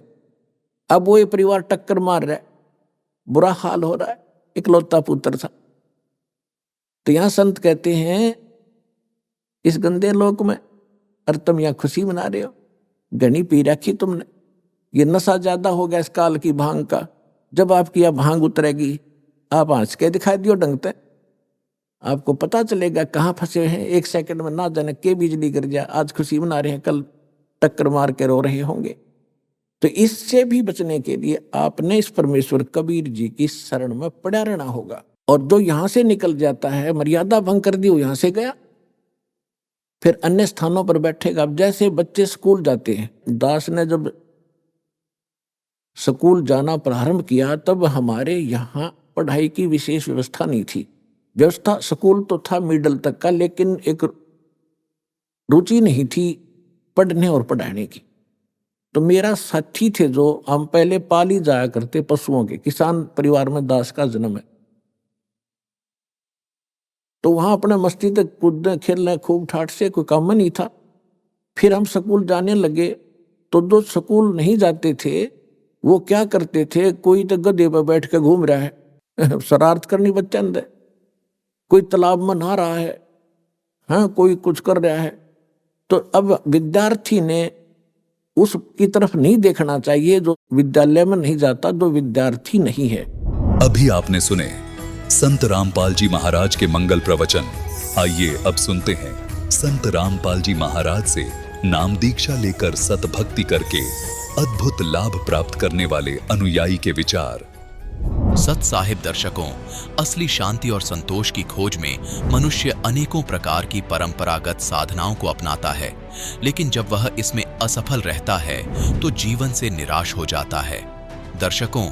अब वो ये परिवार टक्कर मार रहा है, बुरा हाल हो रहा है, इकलौता पुत्र था। तो यहां संत कहते हैं इस गंदे लोक में, और तुम यहां खुशी मना रहे हो, घनी पी रखी तुमने। ये नशा ज्यादा हो गया इस काल की भांग का। जब आपकी यह भांग उतरेगी, आप हंस के दिखाई दियो ढंगते, आपको पता चलेगा कहाँ फंसे हैं। 1 सेकंड में ना जाने के बिजली गिर जाए। आज खुशी मना रहे हैं, कल टक्कर मार के रो रहे होंगे। तो इससे भी बचने के लिए आपने इस परमेश्वर कबीर जी की शरण में पड़ा रहना होगा। और जो यहां से निकल जाता है, मर्यादा भंग कर दी, वो यहां से गया, फिर अन्य स्थानों पर बैठेगा। अब जैसे बच्चे स्कूल जाते हैं, दास ने जब स्कूल जाना प्रारंभ किया तब हमारे यहाँ पढ़ाई की विशेष व्यवस्था नहीं थी। व्यवस्था स्कूल तो था मिडिल तक का, लेकिन एक रुचि नहीं थी पढ़ने और पढ़ाने की। तो मेरा साथी थे जो, हम पहले पाली जाया करते पशुओं के, किसान परिवार में दास का जन्म है। तो वहां अपने मस्ती तक कूदने खेलने खूब ठाठ से, कोई काम नहीं था। फिर हम स्कूल जाने लगे तो जो स्कूल नहीं जाते थे वो क्या करते थे, कोई तो गधे पर बैठ के घूम रहा है, शरारत करनी बच्चा अंदर, कोई तालाब में नहा रहा है, हाँ कोई कुछ कर रहा है। तो अब विद्यार्थी ने उसकी तरफ नहीं देखना चाहिए जो विद्यालय में नहीं जाता, जो विद्यार्थी नहीं है। अभी आपने सुने संत रामपाल जी महाराज के मंगल प्रवचन। आइए अब सुनते हैं संत रामपाल जी महाराज से नाम दीक्षा लेकर सतभक्ति करके अद्भुत लाभ प्राप्त करने वाले अनुयायी के विचार। सत साहिब दर्शकों, असली शांति और संतोष की खोज में मनुष्य अनेकों प्रकार की परंपरागत साधनाओं को अपनाता है, लेकिन जब वह इसमें असफल रहता है तो जीवन से निराश हो जाता है। दर्शकों,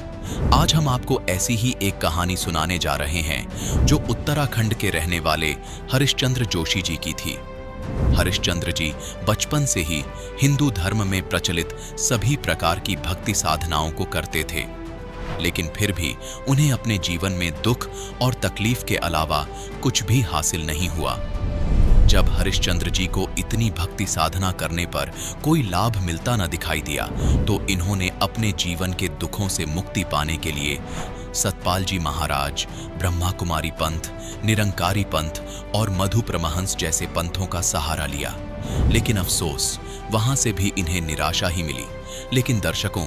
आज हम आपको ऐसी ही एक कहानी सुनाने जा रहे हैं जो उत्तराखंड के रहने वाले हरिश्चंद्र जोशी जी की थी। हरिश्चंद्र जी बचपन से ही हिंदू धर्म में प्रचलित सभी प्रकार की भक्ति साधनाओं को करते थे, लेकिन फिर भी उन्हें अपने जीवन में दुख और तकलीफ के अलावा कुछ भी हासिल नहीं हुआ। जब हरिश्चंद्र जी को इतनी भक्ति साधना करने पर कोई लाभ मिलता न दिखाई दिया तो इन्होंने अपने जीवन के दुखों से मुक्ति पाने के लिए सतपाल जी महाराज, ब्रह्मा कुमारी पंथ, निरंकारी पंथ और मधु परमहंस जैसे पंथों का सहारा लिया। लेकिन अफसोस, वहां से भी इन्हें निराशा ही मिली। लेकिन दर्शकों,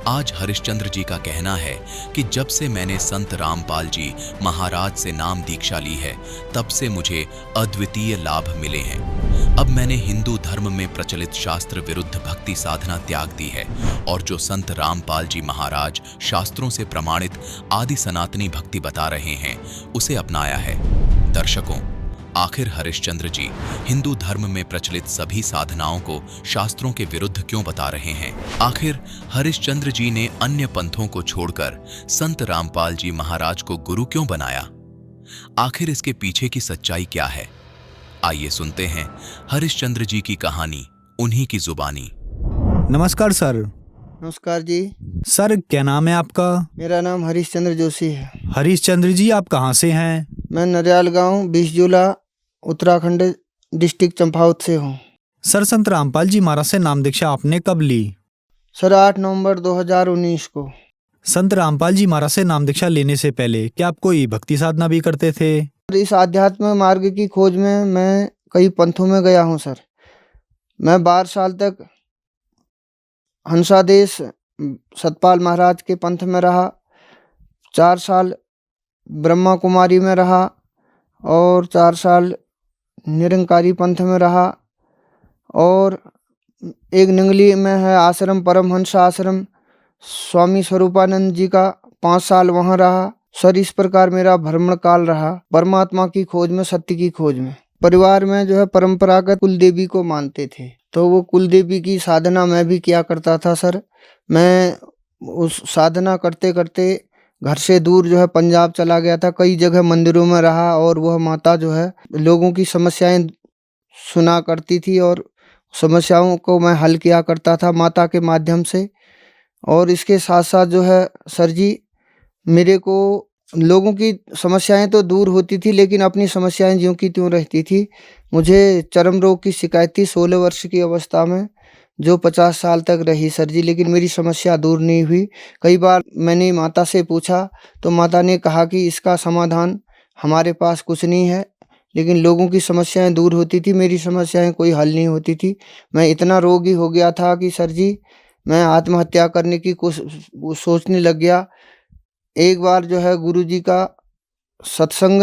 आज हरिश्चंद्र जी का कहना है कि जब से मैंने संत रामपाल जी महाराज से नाम दीक्षा ली है, तब से मुझे अद्वितीय लाभ मिले हैं। अब मैंने हिंदू धर्म में प्रचलित शास्त्र विरुद्ध भक्ति साधना त्याग दी है और जो संत रामपाल जी महाराज शास्त्रों से प्रमाणित आदि सनातनी भक्ति बता रहे हैं, उसे अपनाया है। दर्शकों, आखिर हरिश्चंद्र जी हिंदू धर्म में प्रचलित सभी साधनाओं को शास्त्रों के विरुद्ध क्यों बता रहे हैं? आखिर हरिश्चंद्र जी ने अन्य पंथों को छोड़कर संत रामपाल जी महाराज को गुरु क्यों बनाया? आखिर इसके पीछे की सच्चाई क्या है? आइए सुनते हैं हरिश्चंद्र जी की कहानी उन्हीं की जुबानी। नमस्कार सर। नमस्कार जी। सर क्या नाम है आपका? मेरा नाम हरीशचंद्र जोशी है। हरीशचंद्र जी आप कहाँ से हैं? मैं नरियाल गांव 20 जुला उत्तराखंड डिस्ट्रिक्ट चंपावत से हूँ। सर संत रामपाल जी महाराज से नाम दीक्षा आपने कब ली? सर 8 नवंबर 2019 को। संत रामपाल जी महाराज से नाम दीक्षा लेने से पहले क्या आप कोई भक्ति साधना भी करते थे? इस आध्यात्म मार्ग की खोज में मैं कई पंथों में गया हूँ सर। मैं 12 साल तक हंसादेश सतपाल महाराज के पंथ में रहा, 4 साल ब्रह्मा कुमारी में रहा और 4 साल निरंकारी पंथ में रहा, और एक निंगली में है आश्रम परमहंस आश्रम, स्वामी स्वरूपानंद जी का 5 साल वहाँ रहा। सर इस प्रकार मेरा भ्रमण काल रहा परमात्मा की खोज में, सत्य की खोज में। परिवार में जो है परंपरागत कुल देवी को मानते थे, तो वो कुल देवी की साधना मैं भी किया करता था सर। मैं उस साधना करते करते घर से दूर जो है पंजाब चला गया था, कई जगह मंदिरों में रहा, और वह माता जो है लोगों की समस्याएं सुना करती थी और समस्याओं को मैं हल किया करता था माता के माध्यम से। और इसके साथ साथ जो है सर जी मेरे को लोगों की समस्याएं तो दूर होती थी, लेकिन अपनी समस्याएं ज्यों की त्यों रहती थी। मुझे चर्म रोग की शिकायत थी 16 वर्ष की अवस्था में, जो 50 साल तक रही सर जी, लेकिन मेरी समस्या दूर नहीं हुई। कई बार मैंने माता से पूछा तो माता ने कहा कि इसका समाधान हमारे पास कुछ नहीं है, लेकिन लोगों की समस्याएं दूर होती थी, मेरी समस्याएं कोई हल नहीं होती थी। मैं इतना रोगी हो गया था कि सर जी मैं आत्महत्या करने की सोचने लग गया। एक बार जो है गुरुजी का सत्संग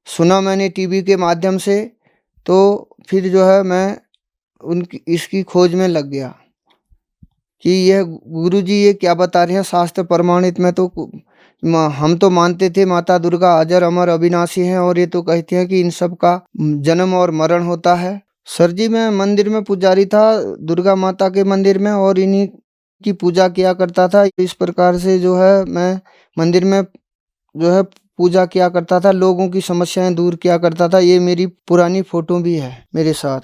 सुना मैंने टीवी के माध्यम से, तो फिर जो है मैं उनकी इसकी खोज में लग गया कि यह गुरुजी ये क्या बता रहे हैं शास्त्र प्रमाणित में। तो हम तो मानते थे माता दुर्गा अजर अमर अविनाशी हैं, और ये तो कहते हैं कि इन सब का जन्म और मरण होता है। सर जी मैं मंदिर में पुजारी था, दुर्गा माता के मंदिर में, और इन्हीं की पूजा किया करता था। इस प्रकार से जो है मैं मंदिर में जो है पूजा किया करता था, लोगों की समस्याएं दूर किया करता था। ये मेरी पुरानी फोटो भी है मेरे साथ।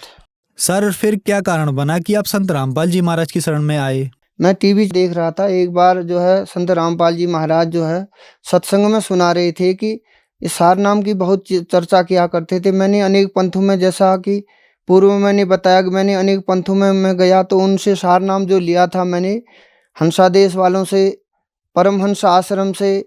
सर फिर क्या कारण बना कि आप संत रामपाल जी महाराज की शरण में आए? मैं टीवी देख रहा था, एक बार जो है संत रामपाल जी महाराज जो है सत्संग में सुना रहे थे कि इस सार नाम की बहुत चर्चा किया करते थे। मैंने अनेक पंथों में, जैसा कि पूर्व में मैंने बताया कि मैंने अनेक पंथों में मैं गया, तो उनसे सार नाम जो लिया था मैंने हंसादेश वालों से, परमहंस आश्रम से,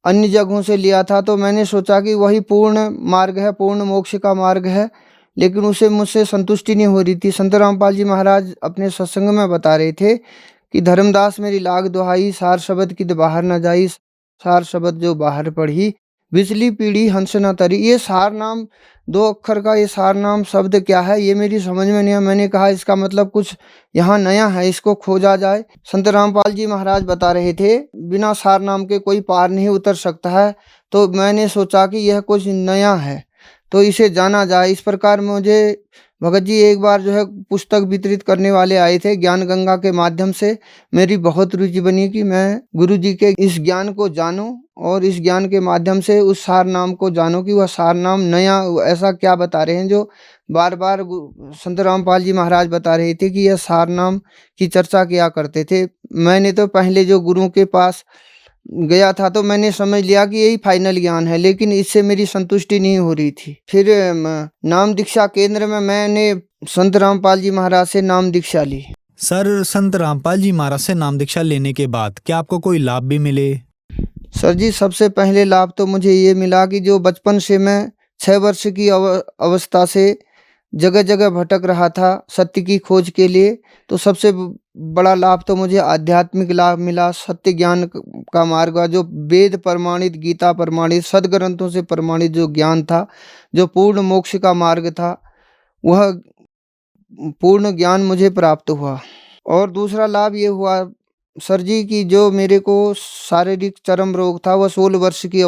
अन्य जगहों से लिया था। तो मैंने सोचा कि वही पूर्ण मार्ग है, पूर्ण मोक्ष का मार्ग है, लेकिन उसे मुझसे संतुष्टि नहीं हो रही थी। संत रामपाल जी महाराज अपने सत्संग में बता रहे थे कि धर्मदास मेरी लाग दुहाई, सार शब्द की बाहर न जाई, सार शब्द जो बाहर पढ़ी, बिजली पीढ़ी हंस न तरी। ये सार नाम 2 अक्षर का ये सार नाम शब्द क्या है ये मेरी समझ में नहीं आया। मैंने कहा इसका मतलब कुछ यहाँ नया है, इसको खोजा जाए। संत रामपाल जी महाराज बता रहे थे बिना सार नाम के कोई पार नहीं उतर सकता है, तो मैंने सोचा कि यह कुछ नया है तो इसे जाना जाए। इस प्रकार मुझे भगत जी एक बार जो है पुस्तक वितरित करने वाले आए थे, ज्ञान गंगा के माध्यम से मेरी बहुत रुचि बनी कि मैं गुरु जी के इस ज्ञान को जानूं, और इस ज्ञान के माध्यम से उस सार नाम को जानूं कि वह सार नाम नया ऐसा क्या बता रहे हैं जो बार बार संत रामपाल जी महाराज बता रहे थे कि यह सार नाम की चर्चा किया करते थे। मैंने तो पहले जो गुरुओं के पास गया था तो मैंने समझ लिया कि यही फाइनल ज्ञान है, लेकिन इससे मेरी संतुष्टि नहीं हो रही थी। फिर नाम दीक्षा केंद्र में मैंने संत रामपाल जी महाराज से नाम दीक्षा ली। सर संत रामपाल जी महाराज से नाम दीक्षा लेने के बाद क्या आपको कोई लाभ भी मिले? सर जी सबसे पहले लाभ तो मुझे ये मिला कि जो बचपन से मैं 6 वर्ष की अवस्था से जगह जगह भटक रहा था सत्य की खोज के लिए, तो सबसे बड़ा लाभ तो मुझे आध्यात्मिक लाभ मिला। सत्य ज्ञान का मार्ग, जो वेद प्रमाणित, गीता प्रमाणित, सदग्रंथों से प्रमाणित जो ज्ञान था, जो पूर्ण मोक्ष का मार्ग था, वह पूर्ण ज्ञान मुझे प्राप्त हुआ। और दूसरा लाभ ये हुआ सर जी कि जो मेरे को शारीरिक चरम रोग था, वह 16 वर्ष की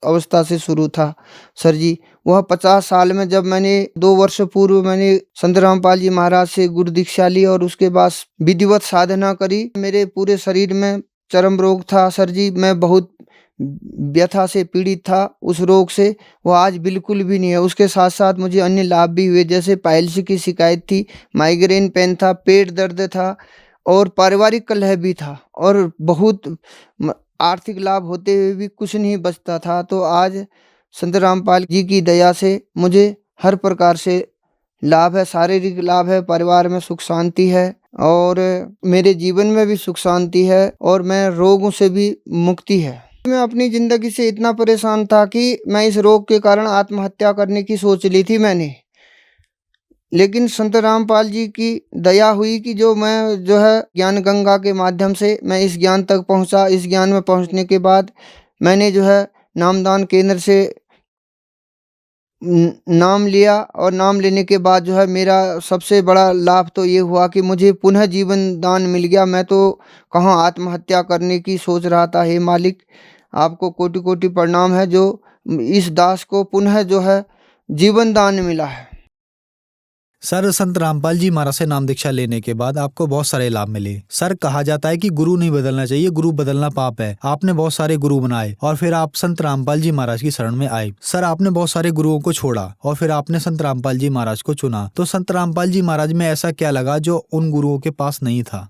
अवस्था से शुरू था सर जी। वह 50 साल में जब मैंने 2 वर्ष पूर्व मैंने संत रामपाल जी महाराज से गुरु दीक्षा ली और उसके बाद विधिवत साधना करी, मेरे पूरे शरीर में चरम रोग था सर जी। मैं बहुत व्यथा से पीड़ित था उस रोग से, वो आज बिल्कुल भी नहीं है। उसके साथ साथ मुझे अन्य लाभ भी हुए, जैसे पाइल्स की शिकायत थी, माइग्रेन पेन था, पेट दर्द था और पारिवारिक कलह भी था और बहुत आर्थिक लाभ होते हुए भी कुछ नहीं बचता था। तो आज संत रामपाल जी की दया से मुझे हर प्रकार से लाभ है, शारीरिक लाभ है, परिवार में सुख शांति है और मेरे जीवन में भी सुख शांति है और मैं रोगों से भी मुक्ति है। मैं अपनी ज़िंदगी से इतना परेशान था कि मैं इस रोग के कारण आत्महत्या करने की सोच ली थी मैंने, लेकिन संत रामपाल जी की दया हुई कि मैं ज्ञान गंगा के माध्यम से मैं इस ज्ञान तक पहुंचा। इस ज्ञान में पहुंचने के बाद मैंने नामदान केंद्र से नाम लिया और नाम लेने के बाद मेरा सबसे बड़ा लाभ तो ये हुआ कि मुझे पुनः जीवन दान मिल गया। मैं तो कहाँ आत्महत्या करने की सोच रहा था। हे मालिक, आपको कोटि कोटि प्रणाम है जो इस दास को पुनः जीवन दान मिला है। सर, संत रामपाल जी महाराज से नाम दीक्षा लेने के बाद आपको बहुत सारे लाभ मिले। सर, कहा जाता है कि गुरु नहीं बदलना चाहिए, गुरु बदलना पाप है। आपने बहुत सारे गुरु बनाए और फिर आप संत रामपाल जी महाराज की शरण में आए। सर, आपने बहुत सारे गुरुओं को छोड़ा और फिर आपने संत रामपाल जी महाराज को चुना। तो संत रामपाल जी महाराज में ऐसा क्या लगा जो उन गुरुओं के पास नहीं था?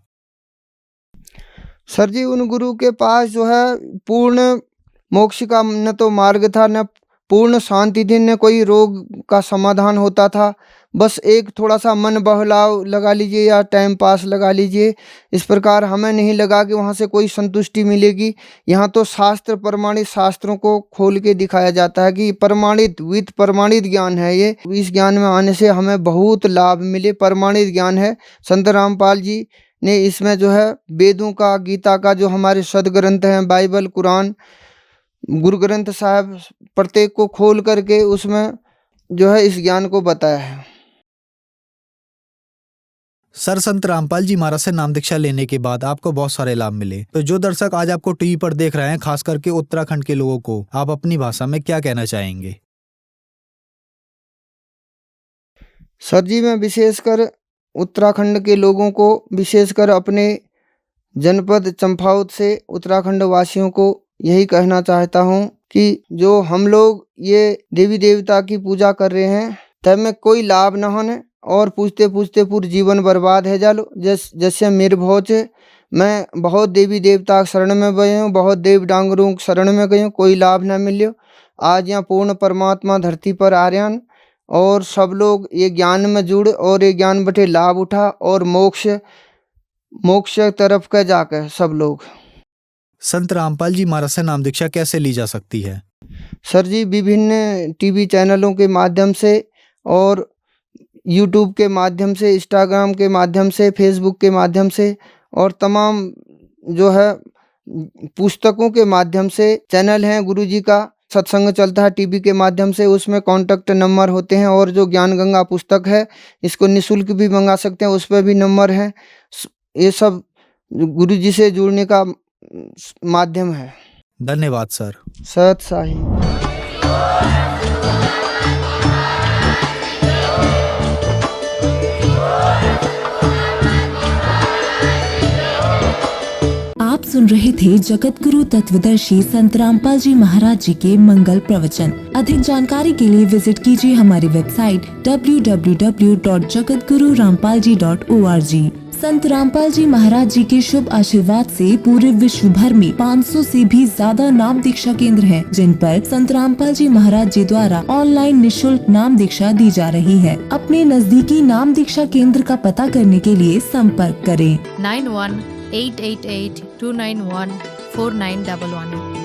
सर जी, उन गुरु के पास पूर्ण मोक्ष का न तो मार्ग था, न पूर्ण शांति थी, न कोई रोग का समाधान होता था। बस एक थोड़ा सा मन बहलाव लगा लीजिए या टाइम पास लगा लीजिए, इस प्रकार हमें नहीं लगा कि वहाँ से कोई संतुष्टि मिलेगी। यहाँ तो शास्त्र प्रमाणित शास्त्रों को खोल के दिखाया जाता है कि प्रमाणित विद प्रमाणित ज्ञान है ये। इस ज्ञान में आने से हमें बहुत लाभ मिले, प्रमाणित ज्ञान है। संत रामपाल जी ने इसमें वेदों का, गीता का, जो हमारे सदग्रंथ हैं, बाइबल, कुरान, गुरु ग्रंथ साहब, प्रत्येक को खोल करके उसमें इस ज्ञान को बताया है। सर, संत रामपाल जी महाराज से नाम दीक्षा लेने के बाद आपको बहुत सारे लाभ मिले। तो जो दर्शक आज आपको टीवी पर देख रहे हैं, खास करके उत्तराखंड के लोगों को आप अपनी भाषा में क्या कहना चाहेंगे? सर जी, मैं विशेषकर उत्तराखंड के लोगों को, विशेषकर अपने जनपद चंपावत से उत्तराखंड वासियों को यही कहना चाहता हूँ कि जो हम लोग ये देवी देवता की पूजा कर रहे हैं, तब में कोई लाभ न होने और पूछते पूछते पूरा जीवन बर्बाद है जालो। जैसे मेरे बहुत मैं बहुत देवी देवता शरण में गए हूँ, बहुत देव डांगरों शरण में गए हूँ, कोई लाभ न मिले। आज यहाँ पूर्ण परमात्मा धरती पर आ रहे हैं और सब लोग ये ज्ञान में जुड़ और ये ज्ञान बटे लाभ उठा और मोक्ष तरफ का जाकर सब लोग। संत रामपाल जी महाराज से नाम दीक्षा कैसे ली जा सकती है? सर जी, विभिन्न टीवी चैनलों के माध्यम से और यूट्यूब के माध्यम से, इंस्टाग्राम के माध्यम से, फेसबुक के माध्यम से और तमाम पुस्तकों के माध्यम से चैनल हैं। गुरुजी का सत्संग चलता है टीवी के माध्यम से, उसमें कॉन्टैक्ट नंबर होते हैं और जो ज्ञान गंगा पुस्तक है इसको निःशुल्क भी मंगा सकते हैं, उस पर भी नंबर है। ये सब गुरुजी से जुड़ने का माध्यम है। धन्यवाद सर। सत साई। आप सुन रहे थे जगत गुरु तत्वदर्शी संत रामपाल जी महाराज जी के मंगल प्रवचन। अधिक जानकारी के लिए विजिट कीजिए हमारी वेबसाइट www.jagatgururampalji.org। संत रामपाल जी महाराज जी के शुभ आशीर्वाद से पूरे विश्व भर में 500 से भी ज्यादा नाम दीक्षा केंद्र हैं, जिन पर संत रामपाल जी महाराज जी द्वारा ऑनलाइन निःशुल्क नाम दीक्षा दी जा रही है। अपने नजदीकी नाम दीक्षा केंद्र का पता करने के लिए संपर्क करें 91 888 291 4911।